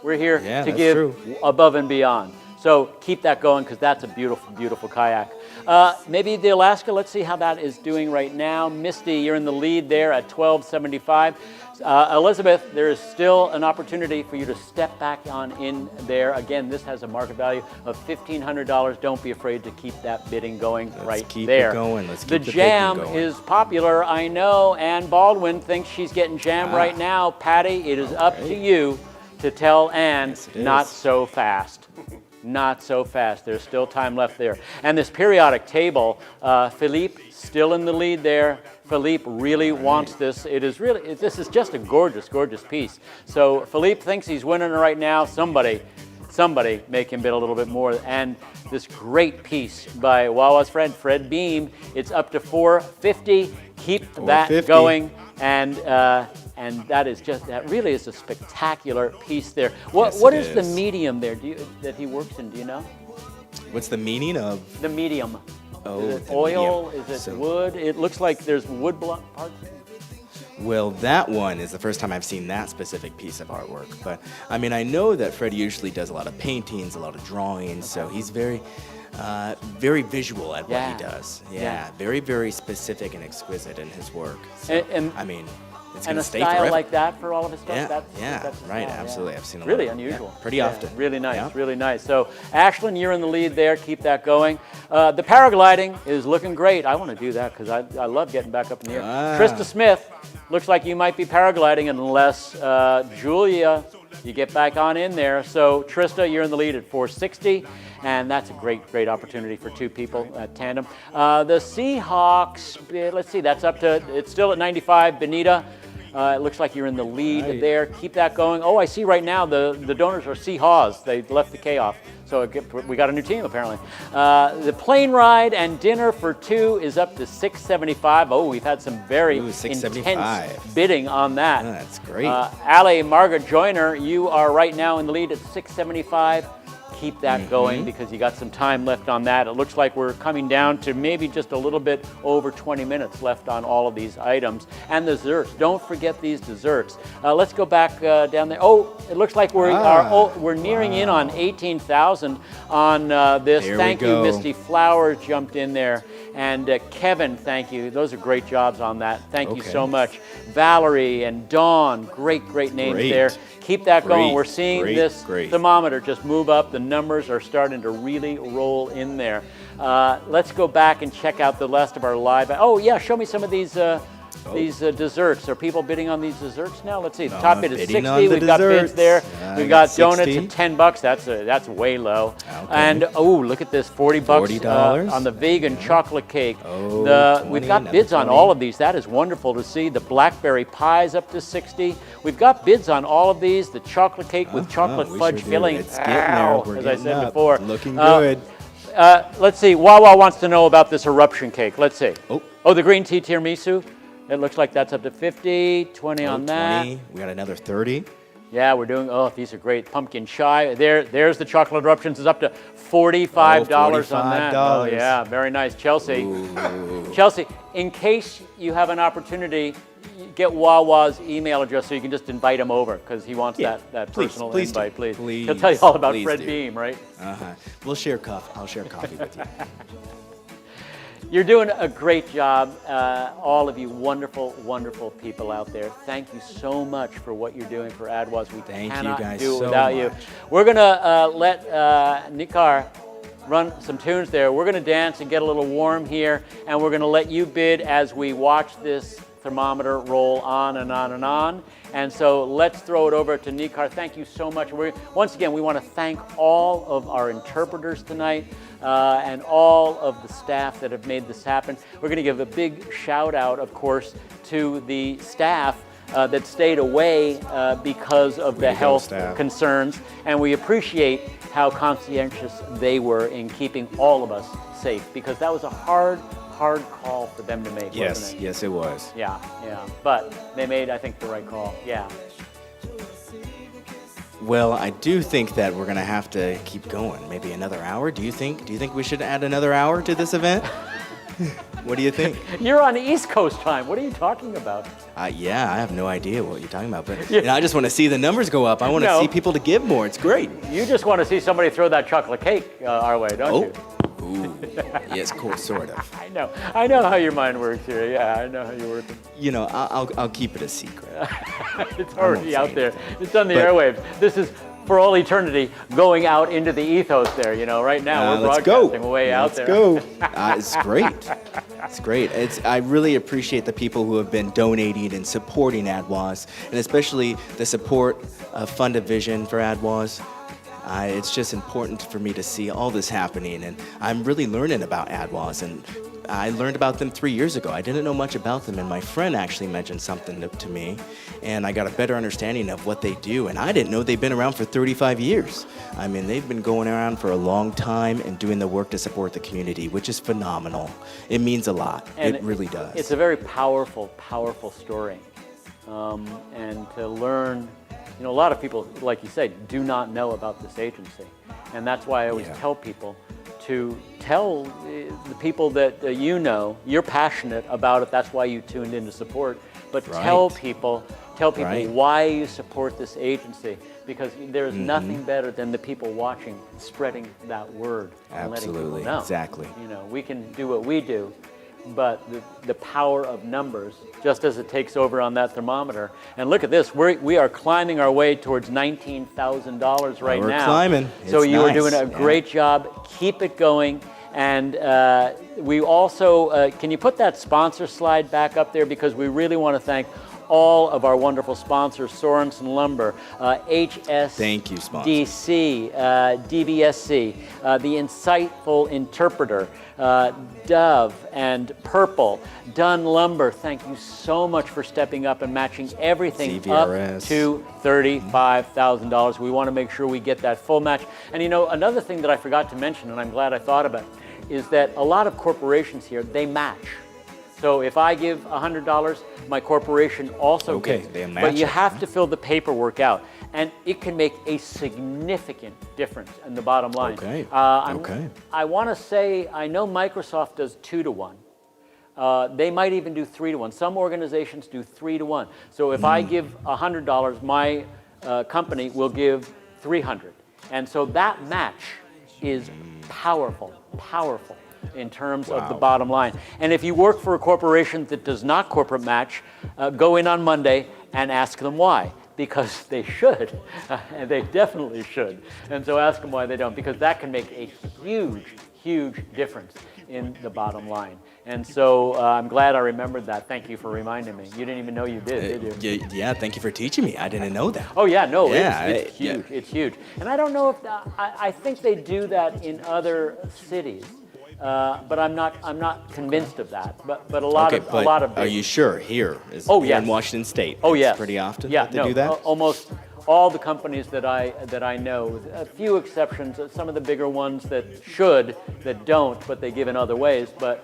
We're here Yeah, to that's give true. above and beyond. So keep that going because that's a beautiful, beautiful kayak. Maybe the Alaska, let's see how that is doing right now. Misty, you're in the lead there at $12.75. Elizabeth, there is still an opportunity for you to step back on in there. Again, this has a market value of $1,500. Don't be afraid to keep that bidding going right keep there. it going. Let's keep the the jam bidding going. is popular, I know. Ann Baldwin thinks she's getting jam right now. Patty, it is up to you to tell Ann Yes, it not is. so fast. Not so fast. There's still time left there. And this periodic table, Philippe still in the lead there. Philippe really wants this. This is just a gorgeous, gorgeous piece. So Philippe thinks he's winning it right now. Somebody make him bid a little bit more. And this great piece by Wawa's friend Fred Beam, it's up to $450. Keep that $450. going. And that really is a spectacular piece there. What Yes, it is the is. medium there that he works in? Do you know? What's the meaning of? The medium. Oh, Is it the oil? medium. Is it So- wood? It looks like there's wood block parts. Well, that one is the first time I've seen that specific piece of artwork. But I mean, I know that Fred usually does a lot of paintings, a lot of drawings, so he's very visual at what he does. Yeah, very, very specific and exquisite in his work. So, And- I mean, it's And gonna a stay style forever. like that for all of his stuff? Yeah, That's the right, style, absolutely. I've seen a lot really of- unusual. yeah, pretty Yeah, often. Really nice, Yeah. really nice. So, Ashlyn, you're in the lead there. Keep that going. The paragliding is looking great. I want to do that because I love getting back up in the air. Trista Smith, looks like you might be paragliding unless Julia, you get back on in there. So, Trista, you're in the lead at $460. And that's a great, great opportunity for two people at tandem. The Seahawks, let's see, that's up to, it's still at 95. Benita, it looks like you're in the lead there. Keep that going. Oh, I see right now the donors are Seahawks. They left the K off. So we got a new team apparently. The plane ride and dinner for two is up to $675. Oh, we've had some very intense bidding on that. Oh, that's great. Allie Margaret Joyner, you are right now in the lead at $675. Keep that going because you got some time left on that. It looks like we're coming down to maybe just a little bit over 20 minutes left on all of these items. And the desserts, don't forget these desserts. Let's go back down there. Oh, it looks like we're nearing in on 18,000 on this. There Thank we you, go. Misty Flowers jumped in there. And Kevin, thank you. Those are great jobs on that. Thank you so much. Valerie and Dawn, great names Great. there. Keep that going. Great, We're seeing this great. thermometer just move up. The numbers are starting to really roll in there. Let's go back and check out the rest of our live. Oh yeah, show me some of these desserts. Are people bidding on these desserts now? Let's see. The top bid is bidding 60. on the We've got bids desserts. there. Yeah, We've I got got donuts 60. at $10. That's way low. Okay. And oh, look at this, $40 $40 on the vegan chocolate cake. Oh, We've 20, got another bids on 20. all of these. That is wonderful to see. The blackberry pies up to 60. We've got bids on all of these. The chocolate cake with chocolate we fudge sure do. filling. It's getting there. We're as I getting said up. before. Looking good. Let's see. Wawa wants to know about this eruption cake. Let's see. Oh, the green tea tiramisu. It looks like that's up to 50, 20 on that. 20. We got another 30. Yeah, we're doing, these are great. Pumpkin chai. There's the chocolate eruptions. Is up to $45 on that. Oh, yeah, very nice. Chelsea. Chelsea, in case you have an opportunity, get Wawa's email address so you can just invite him over because he wants that personal please invite, do. please. He'll tell you all about Please Fred do. Beam, right? We'll share coffee. I'll share coffee with you. You're doing a great job, all of you wonderful, wonderful people out there. Thank you so much for what you're doing for ADWAS. We Thank you cannot guys do it so without you. much. We're going to let Nikar run some tunes there. We're going to dance and get a little warm here, and we're going to let you bid as we watch this thermometer roll on and on and on. And so let's throw it over to Nikar. Thank you so much. Once again, we want to thank all of our interpreters tonight and all of the staff that have made this happen. We're going to give a big shout out, of course, to the staff that stayed away because of the health concerns. And we appreciate how conscientious they were in keeping all of us safe, because that was a hard call for them to make, wasn't it? Yes, it was. Yeah. But they made, I think, the right call. Yeah. Well, I do think that we're gonna have to keep going. Maybe another hour. Do you think we should add another hour to this event? What do you think? You're on East Coast time. What are you talking about? Yeah, I have no idea what you're talking about, but I just want to see the numbers go up. I want to see people to give more. It's great. You just want to see somebody throw that chocolate cake our way, don't you? Ooh. Yes, sort of. I know how your mind works here. Yeah, I know how you work. I'll keep it a secret. It's already out there. It's on the airwaves. This is for all eternity going out into the ethos there. Right now we're broadcasting way out there. Let's go. It's great. It's great. I really appreciate the people who have been donating and supporting ADWAS, and especially the support of Fund a Vision for ADWAS. It's just important for me to see all this happening, and I'm really learning about ADWAS, and I learned about them 3 years ago. I didn't know much about them, and my friend actually mentioned something to me, and I got a better understanding of what they do, and I didn't know they've been around for 35 years. I mean, they've been going around for a long time and doing the work to support the community, which is phenomenal. It means a lot. And it really does. It's a very powerful story, and to learn. A lot of people, like you said, do not know about this agency. And that's why I always tell people to tell the people that you're passionate about it. That's why you tuned in to support. But tell people why you support this agency, because there's nothing better than the people watching spreading that word and letting people know. Exactly. We can do what we do, but the power of numbers, just as it takes over on that thermometer. And look at this, we are climbing our way towards $19,000 right now. We're climbing. So you are doing a great job. Keep it going. And we also, can you put that sponsor slide back up there? Because we really want to thank all of our wonderful sponsors: Sorensen Lumber, HSDC, Thank you, DBSC, the Insightful Interpreter, Dove and Purple, Dunn Lumber. Thank you so much for stepping up and matching everything CVRS. Up to $35,000. We want to make sure we get that full match. And another thing that I forgot to mention, and I'm glad I thought about, is that a lot of corporations here, they match. So if I give $100, my corporation also gives. They match but you it. have to fill the paperwork out, and it can make a significant difference in the bottom line. Okay. I want to say, I know Microsoft does 2-to-1. They might even do 3-to-1. Some organizations do 3-to-1. So if I give $100, my company will give $300, and so that match is powerful in terms of the bottom line. And if you work for a corporation that does not corporate match, go in on Monday and ask them why, because they should, and they definitely should. And so ask them why they don't, because that can make a huge difference in the bottom line. And so I'm glad I remembered that. Thank you for reminding me. You didn't even know you did you? Yeah, thank you for teaching me. I didn't know that. Oh yeah, no, it's huge. It's huge. And I don't know if I think they do that in other cities. But I'm not convinced of that. But a lot of Are you sure here is yes. in Washington State? Oh yes. Pretty often. Yeah, they do that. Almost all the companies that I know, with a few exceptions. Some of the bigger ones that don't, but they give in other ways. But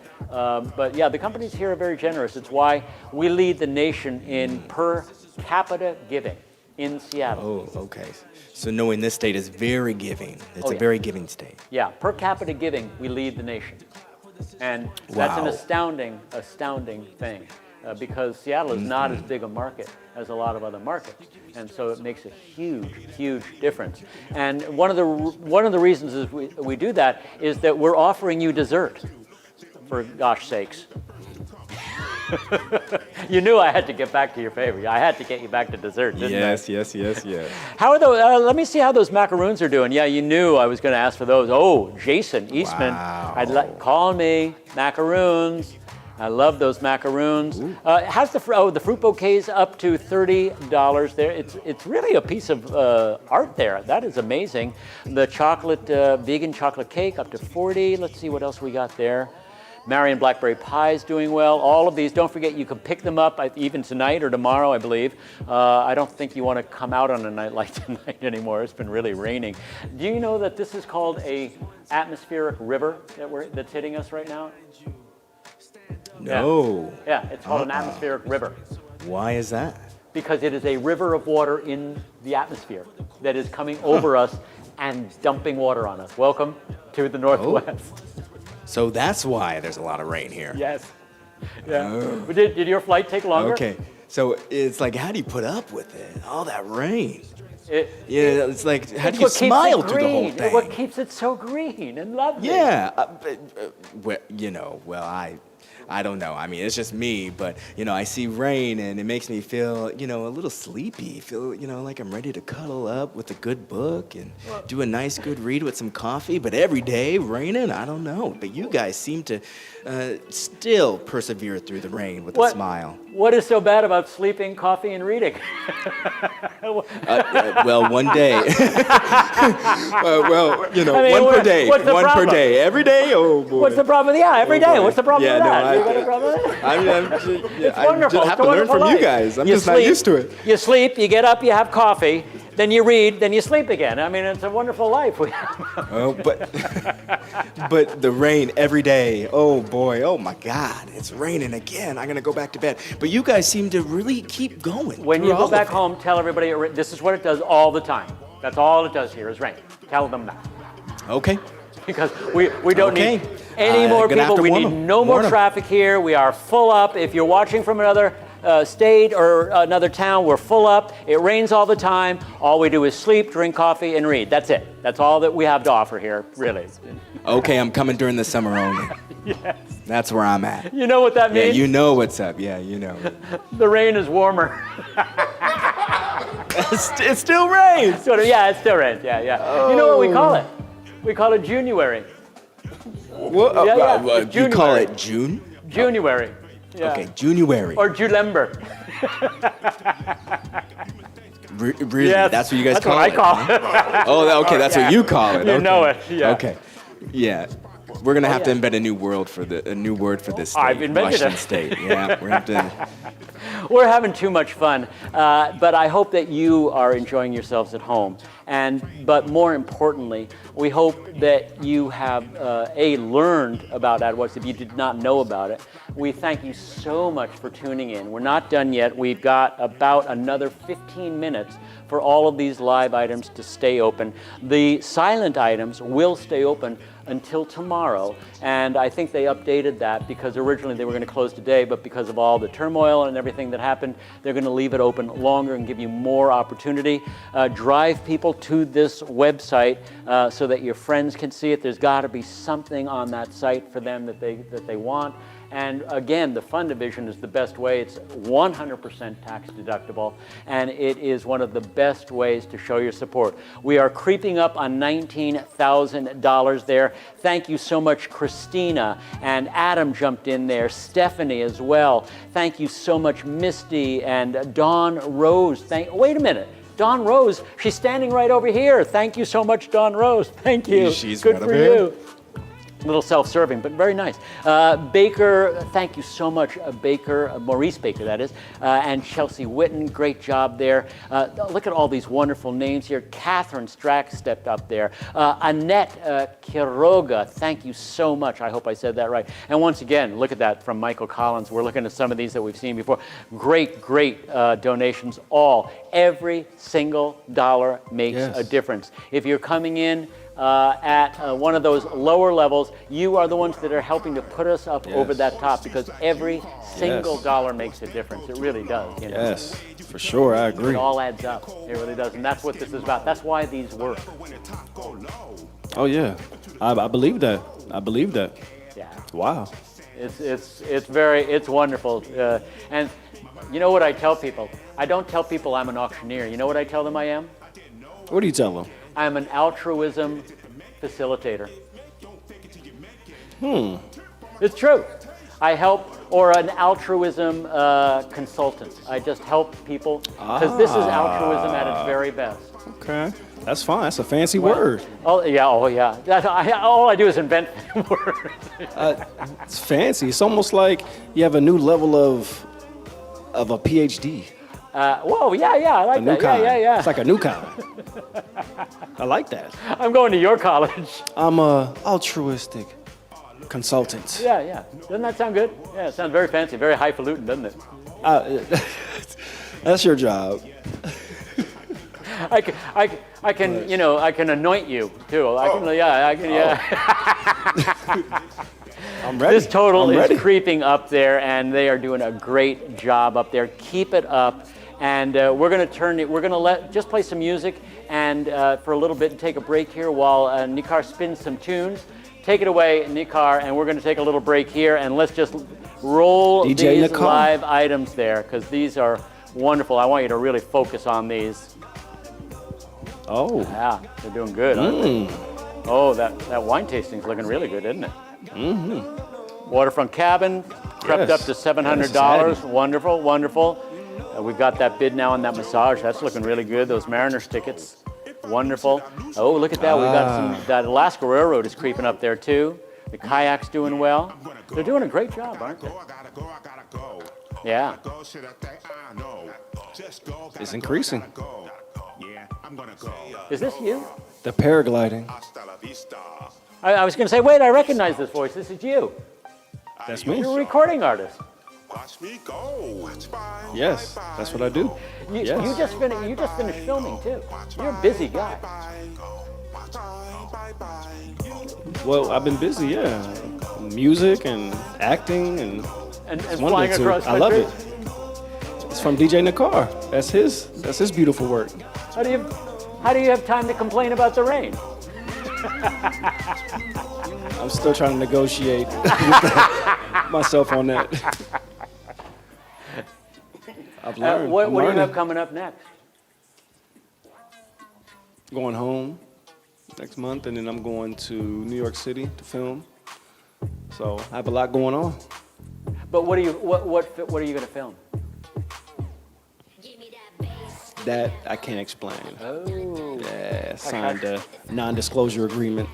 yeah, the companies here are very generous. It's why we lead the nation in per capita giving in Seattle. Oh, okay. So knowing this state is very giving. It's a very giving state. Yeah, per capita giving, we lead the nation. And that's an astounding thing, because Seattle is not as big a market as a lot of other markets. And so it makes a huge difference. And one of the reasons is we do that is that we're offering you dessert, for gosh sakes. You knew I had to get back to your favorite. I had to get you back to dessert, didn't I? Yes. How are those? Let me see how those macaroons are doing. Yeah, you knew I was going to ask for those. Oh, Jason Eastman. Wow. Call me macaroons. I love those macaroons. How's the fruit bouquets up to $30 there? It's really a piece of art there. That is amazing. The chocolate vegan chocolate cake up to 40. Let's see what else we got there. Marion Blackberry Pie is doing well. All of these, don't forget, you can pick them up even tonight or tomorrow, I believe. I don't think you want to come out on a night like tonight anymore. It's been really raining. Do you know that this is called a atmospheric river that's hitting us right now? No. Yeah, it's called an atmospheric river. Why is that? Because it is a river of water in the atmosphere that is coming over us and dumping water on us. Welcome to the Northwest. So that's why there's a lot of rain here. Yes. Yeah. Did your flight take longer? Okay. So it's like, how do you put up with it? All that rain. It's like, how do you what keeps smile it through the whole green. thing? What keeps it so green and lovely? Yeah. I don't know. I mean, it's just me, but, I see rain and it makes me feel, a little sleepy. Feel, like I'm ready to cuddle up with a good book and do a nice good read with some coffee. But every day, raining, I don't know. But you guys seem to still persevere through the rain with a smile. What is so bad about sleeping, coffee, and reading? Well, one day. One per day. What's the One per problem? day. Every day? Oh, boy. What's the problem? Yeah, every day. boy. What's the problem with that? I- You got a problem with that? I wonderful. just It's have a to learn wonderful from you life. guys. I'm You just not sleep, used to it. You sleep, you get up, you have coffee, then you read, then you sleep again. I mean, it's a wonderful life we have. Oh, but the rain every day. Oh boy. Oh my God. It's raining again. I'm gonna go back to bed. But you guys seem to really keep going. When through you all go back of it. home, tell everybody this is what it does all the time. That's all it does here is rain. Tell them that. Okay. Because we don't Okay. need any more Gonna have people. to We warn need them. no more Warn them. traffic here. We are full up. If you're watching from another state or another town, we're full up. It rains all the time. All we do is sleep, drink coffee, and read. That's it. That's all that we have to offer here, really. Okay, I'm coming during the summer only. Yes. That's where I'm at. You know what that Yeah, means? you know what's up. Yeah, you know. The rain is warmer. It still rains. Yeah, it still rains. Yeah. You know what we call it? We call it January. What? It's You call January. it June? January. Yeah. Okay, January. Or Julember. Really? Yes, That's what you guys that's call what it? I call it. Oh, okay. That's what you call it. You Okay. know it, yeah. Okay. Yeah. We're gonna have to invent a new word for this state. I've invented Washington it. State. Yeah. We're gonna have to. We're having too much fun, but I hope that you are enjoying yourselves at home. But more importantly, we hope that you have learned about ADWAS if you did not know about it. We thank you so much for tuning in. We're not done yet. We've got about another 15 minutes for all of these live items to stay open. The silent items will stay open until tomorrow, and I think they updated that because originally they were going to close today, but because of all the turmoil and everything that happened, they're going to leave it open longer and give you more opportunity. Drive people to this website so that your friends can see it. There's got to be something on that site for them that they want. And again, the Fund Division is the best way. It's 100% tax deductible, and it is one of the best ways to show your support. We are creeping up on $19,000 there. Thank you so much, Christina, and Adam jumped in there, Stephanie as well. Thank you so much, Misty and Dawn Rose. Wait a minute. Dawn Rose, she's standing right over here. Thank you so much, Dawn Rose. Thank you. She's good right for over here. you. A little self-serving, but very nice. Baker, thank you so much, Baker, Maurice Baker, that is, and Chelsea Witten, great job there. Look at all these wonderful names here. Catherine Strack stepped up there. Annette Quiroga, thank you so much. I hope I said that right. And once again, look at that from Michael Collins. We're looking at some of these that we've seen before. Great donations, all. Every single dollar makes a difference. If you're coming in at one of those lower levels, you are the ones that are helping to put us up over that top, because every single dollar makes a difference. It really does. You know? Yes, for sure, I agree. It all adds up. It really does. And that's what this is about. That's why these work. Oh yeah, I believe that. I believe that. Yeah. Wow. It's wonderful. And you know what I tell people? I don't tell people I'm an auctioneer. You know what I tell them I am? What do you tell them? I'm an altruism facilitator. It's true. I help, or an altruism consultant. I just help people, because this is altruism at its very best. Okay, that's fine. That's a fancy word. Oh yeah, all I do is invent words. It's fancy. It's almost like you have a new level of a PhD. Whoa, yeah, I like A new that. kind. Yeah. It's like a new kind. I like that. I'm going to your college. I'm a altruistic consultant. Yeah. Doesn't that sound good? Yeah, it sounds very fancy, very highfalutin, doesn't it? That's your job. I can, I can anoint you too. I can. I'm ready. This total I'm is ready. creeping up there, and they are doing a great job up there. Keep it up, and we're going to just play some music, and for a little bit, and take a break here while Nikar spins some tunes. Take it away, Nikar, and we're going to take a little break here, and let's just roll DJ these Nikar. live items there, because these are wonderful. I want you to really focus on these. Oh. Yeah, they're doing good, aren't they? Oh, that wine tasting's looking really good, isn't it? Mm-hmm. Waterfront Cabin, crept up to $700. Wonderful. We've got that bid now on that massage. That's looking really good. Those Mariners tickets, wonderful. Oh, look at that. We got that Alaska Railroad is creeping up there too. The kayak's doing well. They're doing a great job, aren't they? Yeah. It's increasing. Is this you? The paragliding. I was going to say, wait, I recognize this voice. This is you. That's me. You're a recording artist. Yes, that's what I do. You Yes. just finished filming too. You're a busy guy. Well, I've been busy, yeah. Music and acting and And it's one flying of the two. across I love country. it. It's from DJ Nakar. That's his beautiful work. How do you have time to complain about the rain? I'm still trying to negotiate myself on that. I've learned. What I'm do you learning. have coming up next? Going home next month, and then I'm going to New York City to film. So I have a lot going on. But what are you going to film? That I can't explain. Oh. Yeah, signed a non-disclosure agreement.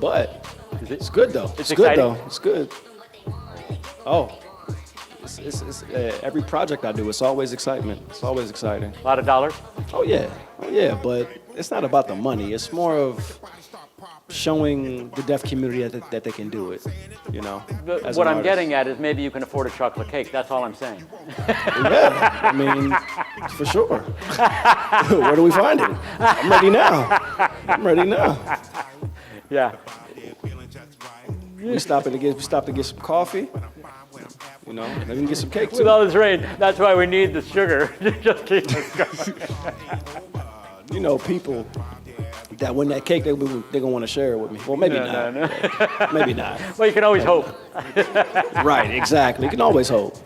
But it's good though. It's good exciting? though. It's good. Oh, it's every project I do, it's always excitement. It's always exciting. A lot of dollars? Oh yeah. But it's not about the money. It's more of showing the deaf community that they can do it. You know. as What an I'm artist. getting at is maybe you can afford a chocolate cake. That's all I'm saying. Yeah, I mean, for sure. Where do we find it? I'm ready now. Yeah. We stopped to get some coffee. You know, then we can get some cake With too. all this rain, that's why we need the sugar to just keep us going. You know, people that win that cake, they're gonna want to share it with me. Well, maybe not. No. Maybe not. Well, you can always hope. Right, exactly. You can always hope.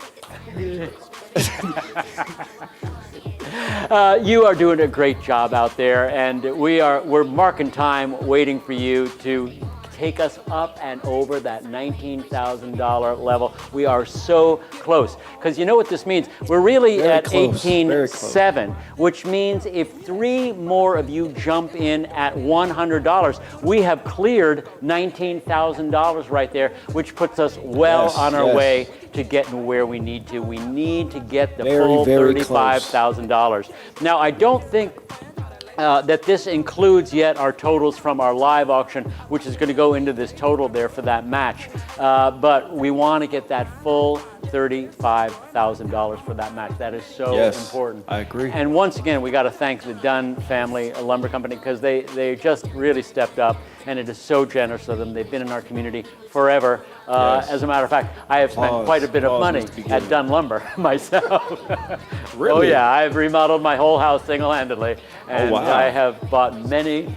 You are doing a great job out there, and we're marking time, waiting for you to take us up and over that $19,000 level. We are so close, because you know what this means? We're really Very at close, very close. 18.7, which means if 3 more of you jump in at $100, we have cleared $19,000 right there, which puts us well Yes, on our yes. way to getting where we need to. We need to get the Very, full very close. $35,000. Now, I don't think that this includes yet our totals from our live auction, which is going to go into this total there for that match. But we want to get that full $35,000 for that match. That is so Yes, important. I agree. And once again, we got to thank the Dunn family lumber company, because they just really stepped up, and it is so generous of them. They've been in our community forever. Yes. As a matter of fact, I have spent Pause. quite a bit of Pause money must be at given. Dunn Lumber myself. Really? Oh yeah, I've remodeled my whole house single-handedly, and wow. I have bought many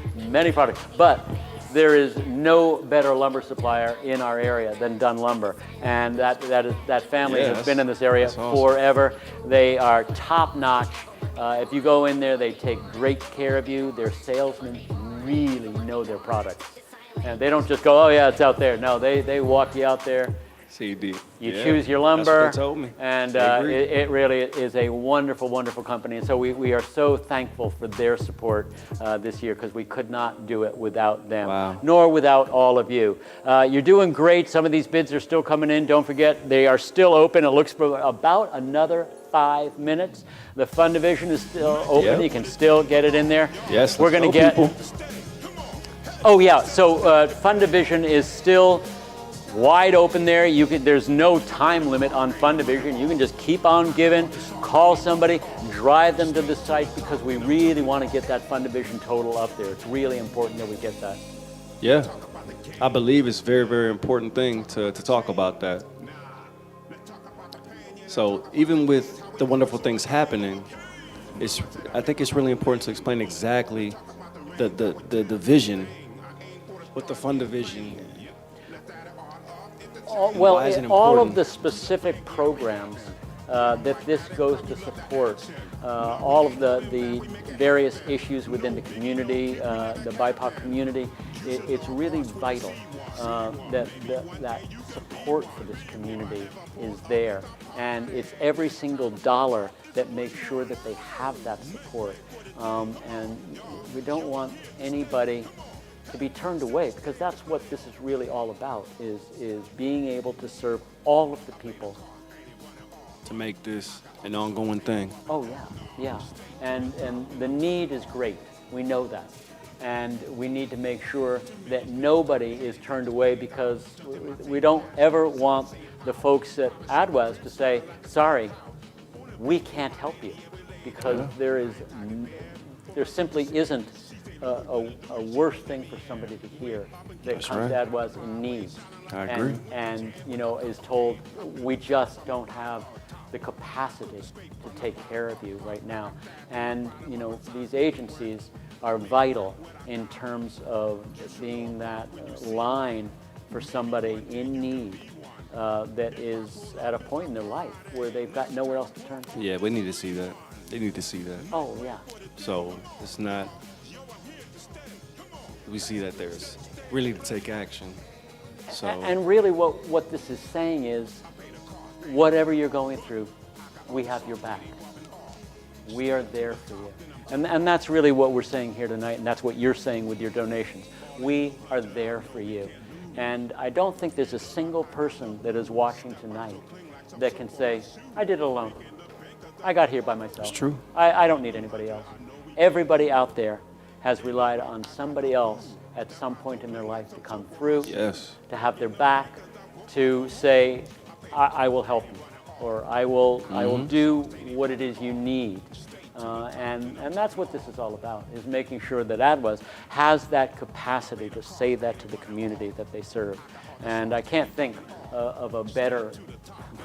products. But there is no better lumber supplier in our area than Dunn Lumber, and that family has been in this area awesome. forever. They are top notch. If you go in there, they take great care of you. Their salesmen really know their products, and they don't just go, "Oh yeah, it's out there." No, they walk you out there. CD. You choose your lumber, That's what they told me. and I agree. it really is a wonderful, wonderful company. And so we are so thankful for their support this year, because we could not do it without them, Wow. nor without all of you. You're doing great. Some of these bids are still coming in. Don't forget, they are still open. It looks for about another 5 minutes. The Fund Division is still open. Yep. You can still get it in there. Yes, we're going to let's get. go, Oh yeah, so Fund Division is still wide open there. There's no time limit on Fund Division. You can just keep on giving, call somebody, drive them to the site, because we really want to get that Fund Division total up there. It's really important that we get that. Yeah, I believe it's a very, very important thing to talk about that. So even with the wonderful things happening, I think it's really important to explain exactly the vision, what the Fund Division. Well, Why is it all of important? the specific programs that this goes to support, all of the various issues within the community, the BIPOC community, it's really vital that support for this community is there. And it's every single dollar that makes sure that they have that support. And we don't want anybody to be turned away, because that's what this is really all about, is being able to serve all of the people. To make this an ongoing thing. Oh yeah. And the need is great. We know that. And we need to make sure that nobody is turned away, because we don't ever want the folks at ADWAS to say, "Sorry, we can't help you," because there simply isn't a worse thing for somebody to hear that comes to ADWAS in need. I agree. And is told, "We just don't have the capacity to take care of you right now." And these agencies are vital in terms of being that line for somebody in need that is at a point in their life where they've got nowhere else to turn to. Yeah, we need to see that. They need to see that. Oh yeah. So it's not. We see that there's really to take action. So And really what this is saying is, whatever you're going through, we have your back. We are there for you. And that's really what we're saying here tonight, and that's what you're saying with your donations. We are there for you. And I don't think there's a single person that is watching tonight that can say, "I did it alone. I got here by myself. It's true. I don't need anybody else." Everybody out there has relied on somebody else at some point in their life to come through, yes. to have their back, to say, I will help you, or I will do what it is you need. And that's what this is all about, is making sure that ADWAS has that capacity to say that to the community that they serve. And I can't think of a better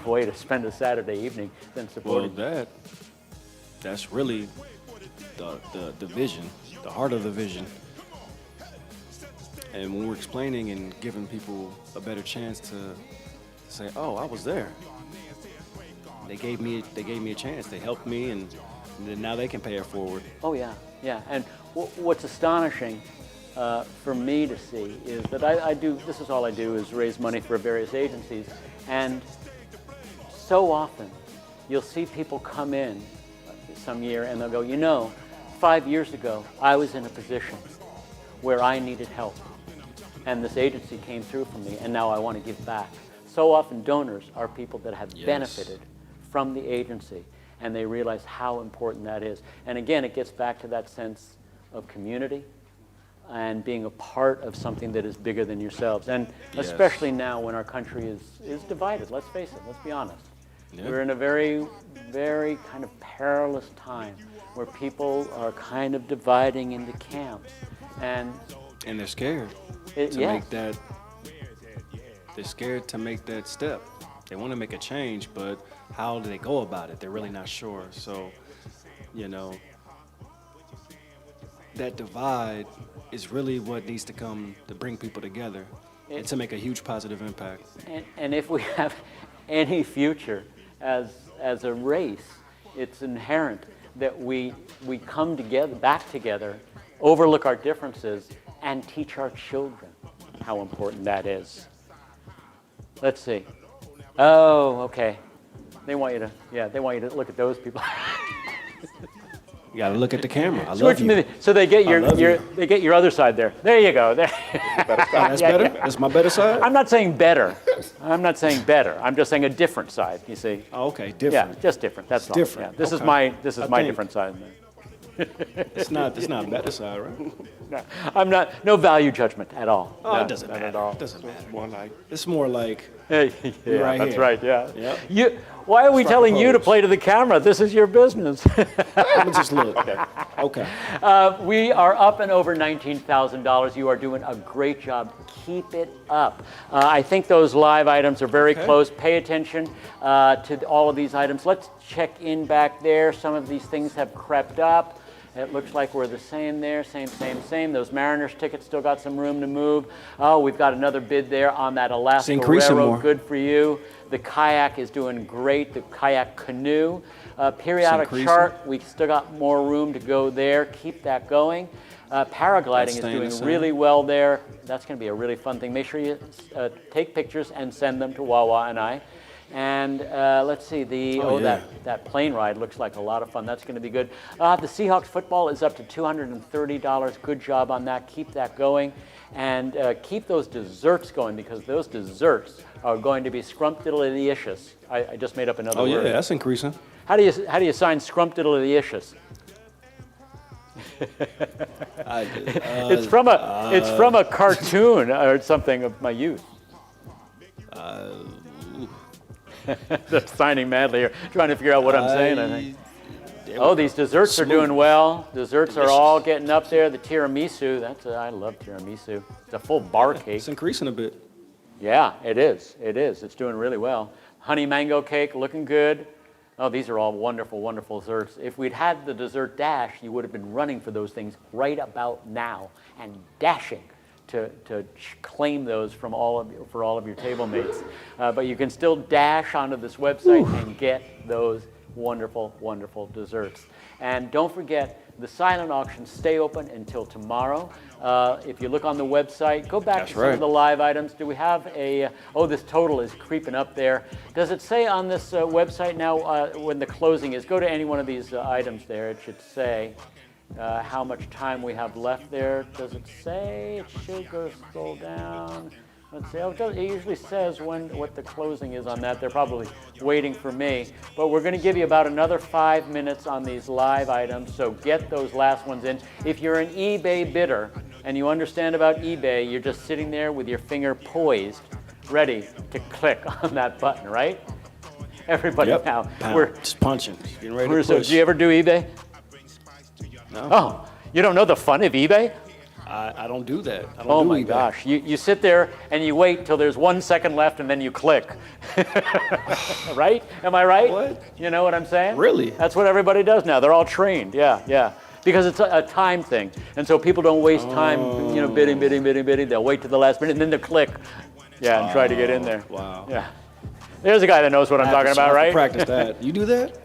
way to spend a Saturday evening than Well, supporting. that's really the vision, the heart of the vision. And when we're explaining and giving people a better chance to say, "Oh, I was there. They gave me a chance. They helped me, and then now they can pay it forward." Oh yeah. And what's astonishing for me to see is that I do. This is all I do, is raise money for various agencies, and so often you'll see people come in some year and they'll go, 5 years ago I was in a position where I needed help, and this agency came through for me, and now I want to give back. So often donors are people that have benefited from the agency, and they realize how important that is. And again, it gets back to that sense of community and being a part of something that is bigger than yourselves. And especially now when our country is divided, let's face it, let's be honest. Yeah. We're in a very, very kind of perilous time where people are kind of dividing into camps. And they're scared to make that. They're scared to make that step. They want to make a change, but how do they go about it? They're really not sure. So, that divide is really what needs to come to bring people together and to make a huge positive impact. And if we have any future as a race, it's inherent that we come together, back together, overlook our differences, and teach our children how important that is. Let's see. Oh, okay. They want you to look at those people. You got to look at the camera. I Switch love you. So they get love you. they get your other side there. There you go. There. That's better? That's my better side? I'm not saying better. I'm not saying better. I'm just saying a different side. You see? Oh, okay, different. Yeah, just different. That's all. different. Yeah, this Okay. is I my think- different side. It's not better side, right? No, I'm not. No value judgment at all. Oh, No, it doesn't not matter. at all. It doesn't matter. More like It's more like, Yeah, right that's here. right. Yeah. Yep. Why are we Strike a telling you to pose. play to the camera? This is your business. let me just look. Okay. We are up and over $19,000. You are doing a great job. Keep it up. I think those live items are very close. Pay attention to all of these items. Let's check in back there. Some of these things have crept up. It looks like we're the same there, same. Those Mariners tickets still got some room to move. Oh, we've got another bid there on that Alaska increasing Railroad. more. Good for you. The kayak is doing great, the kayak canoe. Periodic increasing. chart, we still got more room to go there. Keep that going. Paragliding is staying the doing same. really well there. That's going to be a really fun thing. Make sure you take pictures and send them to Wawa and I. And let's see, that plane ride looks like a lot of fun. That's going to be good. The Seahawks football is up to $230. Good job on that. Keep that going. And keep those desserts going, because those desserts are going to be scrumptiddly-icious. I just made up another Oh, word. yeah, that's increasing. How do you sign scrumptiddly-icious? It's from a cartoon or something of my youth. They're signing madly here, trying to figure out what I'm saying, I think. Oh, these desserts are doing well. Desserts are all getting up there. The tiramisu, I love tiramisu. It's a full bar cake. It's increasing a bit. Yeah, it is. It is. It's doing really well. Honey mango cake, looking good. Oh, these are all wonderful, wonderful desserts. If we'd had the dessert dash, you would have been running for those things right about now and dashing to claim those from all of your table mates. But you can still dash onto this website and get those wonderful, wonderful desserts. And don't forget, the silent auctions stay open until tomorrow. If you look on the website, go back to some of the live items. Do we have this total is creeping up there. Does it say on this website now when the closing is? Go to any one of these items there. It should say how much time we have left there. Does it say? It should go scroll down. Let's see. It usually says what the closing is on that. They're probably waiting for me. But we're going to give you about another 5 minutes on these live items, so get those last ones in. If you're an eBay bidder and you understand about eBay, you're just sitting there with your finger poised, ready to click on that button, right? Everybody now. We're just punching. Getting ready to push. Do you ever do eBay? No. Oh, you don't know the fun of eBay? I don't do that. I don't Oh do my eBay. gosh, you sit there and you wait till there's 1 second left and then you click. Right? Am I right? What? You know what I'm saying? Really? That's what everybody does now. They're all trained. Yeah. Because it's a time thing. And so people don't waste time, bidding. They'll wait till the last minute and then they'll click. Yeah, and try to get in there. Wow. Yeah. There's a guy that knows what I'm talking about, right? Practice that. You do that?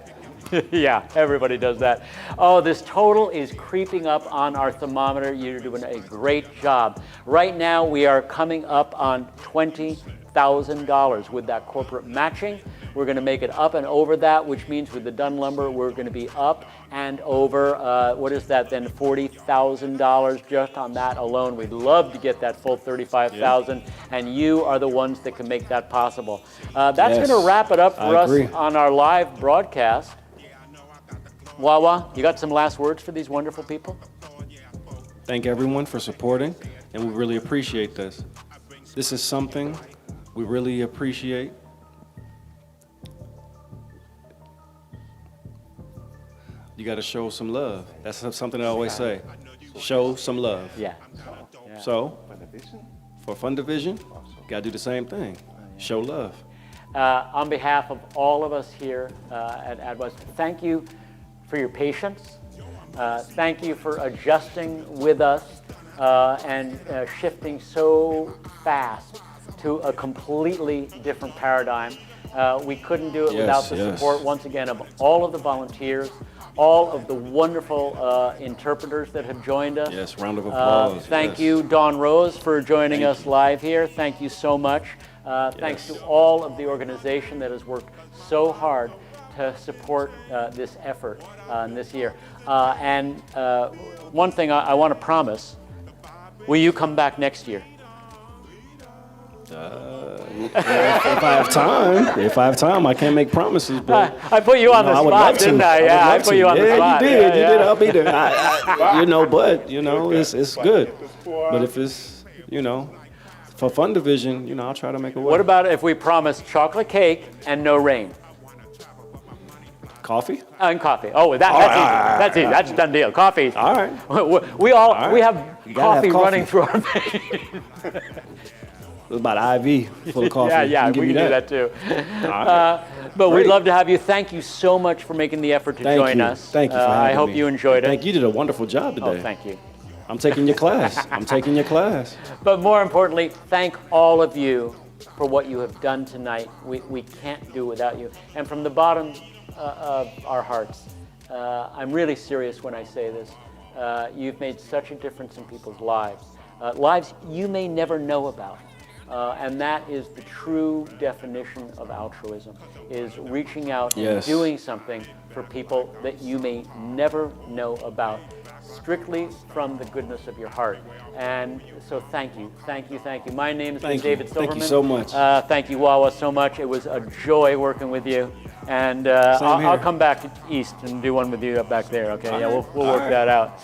Yeah, everybody does that. Oh, this total is creeping up on our thermometer. You're doing a great job. Right now, we are coming up on $20,000 with that corporate matching. We're going to make it up and over that, which means with the Dunn lumber, we're going to be up and over, what is that then, $40,000 just on that alone. We'd love to get that full $35,000, and you are the ones that can make that possible. That's going to wrap it up for us on our live broadcast. Wawa, you got some last words for these wonderful people? Thank everyone for supporting, and we really appreciate this. This is something we really appreciate. You got to show some love. That's something I always say. Show some love. Yeah. So, for Fun Division, got to do the same thing. Show love. On behalf of all of us here at ADWAS, thank you for your patience. Thank you for adjusting with us and shifting so fast to a completely different paradigm. We couldn't do it without the support, once again, of all of the volunteers, all of the wonderful interpreters that have joined us. Yes, round of applause. Thank you, Dawn Rose, for joining us live here. Thank you so much. Thanks to all of the organization that has worked so hard to support this effort this year. And one thing I want to promise, will you come back next year? If I have time, I can't make promises. But I put you on the spot, didn't I? Yeah, I put you on the spot. You did. I'll be there. It's good. But if it's, for Fund Division, I'll try to make it work. What about if we promise chocolate cake and no rain? Coffee? And coffee. Oh, that's easy. That's easy. That's a done deal. Coffee. All right. We have coffee running through our veins. It's about IV full of coffee. Yeah, we can do that too. But we'd love to have you. Thank you so much for making the effort to join us. Thank you for having me. I hope you enjoyed it. Thank you. You did a wonderful job today. Oh, thank you. I'm taking your class. But more importantly, thank all of you for what you have done tonight. We can't do without you. And from the bottom of our hearts, I'm really serious when I say this. You've made such a difference in people's lives. Lives you may never know about. And that is the true definition of altruism, is reaching out and doing something for people that you may never know about, strictly from the goodness of your heart. And so thank you. My name is David Silverman. Thank you so much. Thank you, Wawa, so much. It was a joy working with you. And I'll come back east and do one with you up back there, okay? We'll work that out.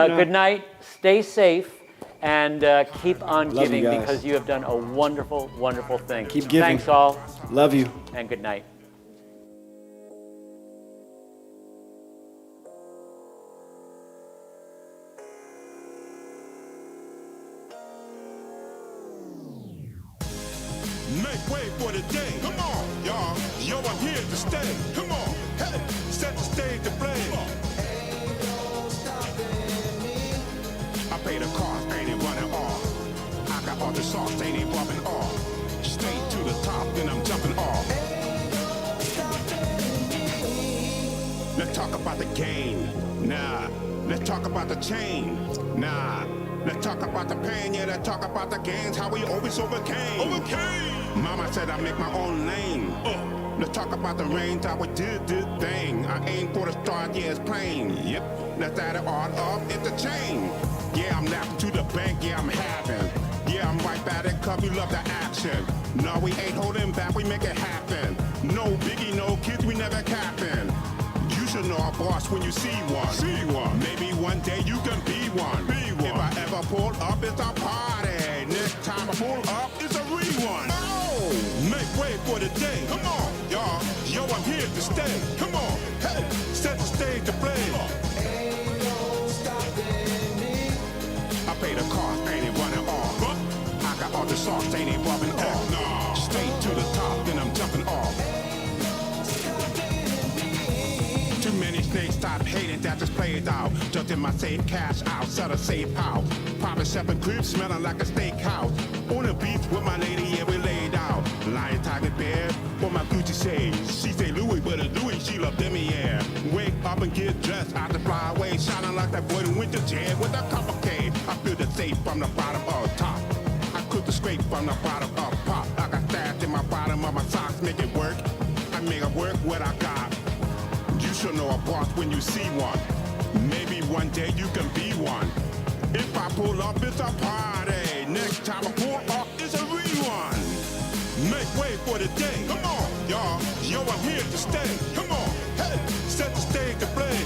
Good night. Stay safe. And keep on giving, because you have done a wonderful, wonderful thing. Keep giving. Thanks all. Love you. And good night. Make way for the day. Come on, y'all. Yo, I'm here to stay. Come on. Hey, set the stage to play. I pay the cost, ain't it running off? I got all the sauce, ain't it bumping off? Straight to the top, then I'm jumping off. Let's talk about the game. Nah. Let's talk about the chain. Nah. Let's talk about the pain. Yeah, let's talk about the gains, how we always overcame. Mama said I make my own lane. Let's talk about the range, how we did this thing. I aim for the start, yeah, it's plain. Yep. Let's add it all up, it's a chain. Yeah, I'm laughing to the bank, yeah, I'm having. Yeah, I'm right back at club, we love the action. No, we ain't holding back, we make it happen. No biggie, no kids, we never capping. You should know our boss when you see one. Maybe one day you can be one. If I ever pull up, it's a party. Next time I pull up, it's a rerun. Oh, make way for the day. Come on, y'all. Yo, I'm here to stay. Come on, hey, set the stage to play. I pay the cost, ain't it running off? I got all the sauce, ain't it bumping off? Straight to the top, then I'm jumping off. Too many snakes, stop hating, that just plays out. Just in my safe, cash out, sell a safe house. Popping 7 cribs, smelling like a steakhouse. On the beach with my lady, yeah, we laid out. Lion, tiger, bear, what my Gucci say. She say Louis, but a Louis, she love demi air. Wake up and get dressed, out to fly away. Shining like that boy in winter jam with a cup of K. I feel the safe from the bottom of top. I cook the scrape from the bottom up pop. I got stashed in my bottom of my socks, make it work. I make it work what I got. You should know a boss when you see one. Maybe one day you can be one. If I pull up, it's a party. Next time I pull up, it's a rerun. Make way for the day. Come on, y'all. Yo, I'm here to stay. Come on, hey, set the stage to play.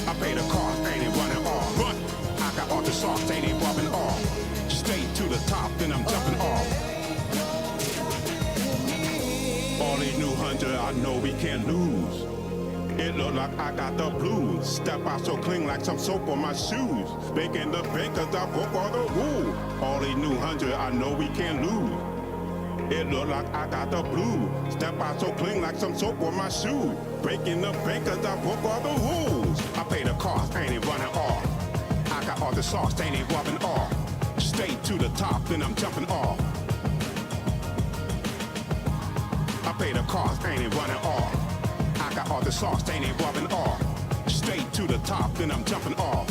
I pay the cost, ain't it running off? But I got all the sauce, ain't it bumping off? Straight to the top, then I'm jumping off. All these new hunters, I know we can't lose. It look like I got the blues. Step out so clean like some soap on my shoes. Baking the bank cause I broke all the rules. All these new hunters, I know we can't lose. It look like I got the blue. Step out so clean like some soap on my shoe. Breaking the bank 'cause I broke all the rules. I pay the cost, ain't it running off. I got all the sauce, ain't it rubbing off. Straight to the top, then I'm jumping off. I pay the cost, ain't it running off. I got all the sauce, ain't it rubbing off. Straight to the top, then I'm jumping off.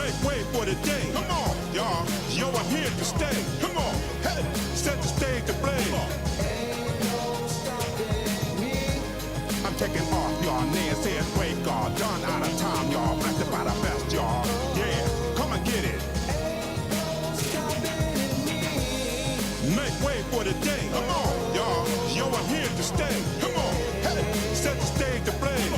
Make way for the day. Come on, y'all. Yo, I'm here to stay. Come on, hey, set the stage ablaze. I'm taking off, y'all. Nancy and break, y'all. Done out of time, y'all. Blessed by the best, y'all. Yeah, come and get it. Make way for the day. Come on, y'all. Yo, I'm here to stay. Come on, hey, set the stage ablaze.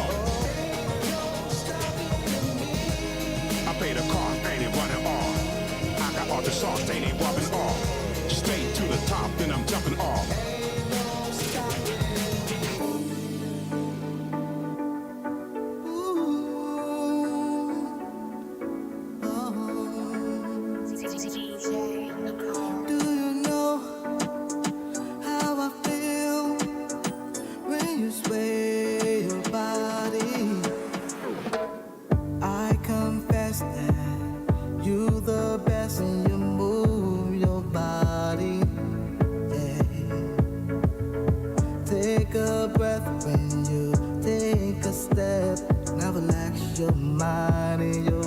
I pay the cost, ain't it running off. I got all the sauce, ain't it rubbing off. Straight to the top, then I'm jumping off. Your mind and your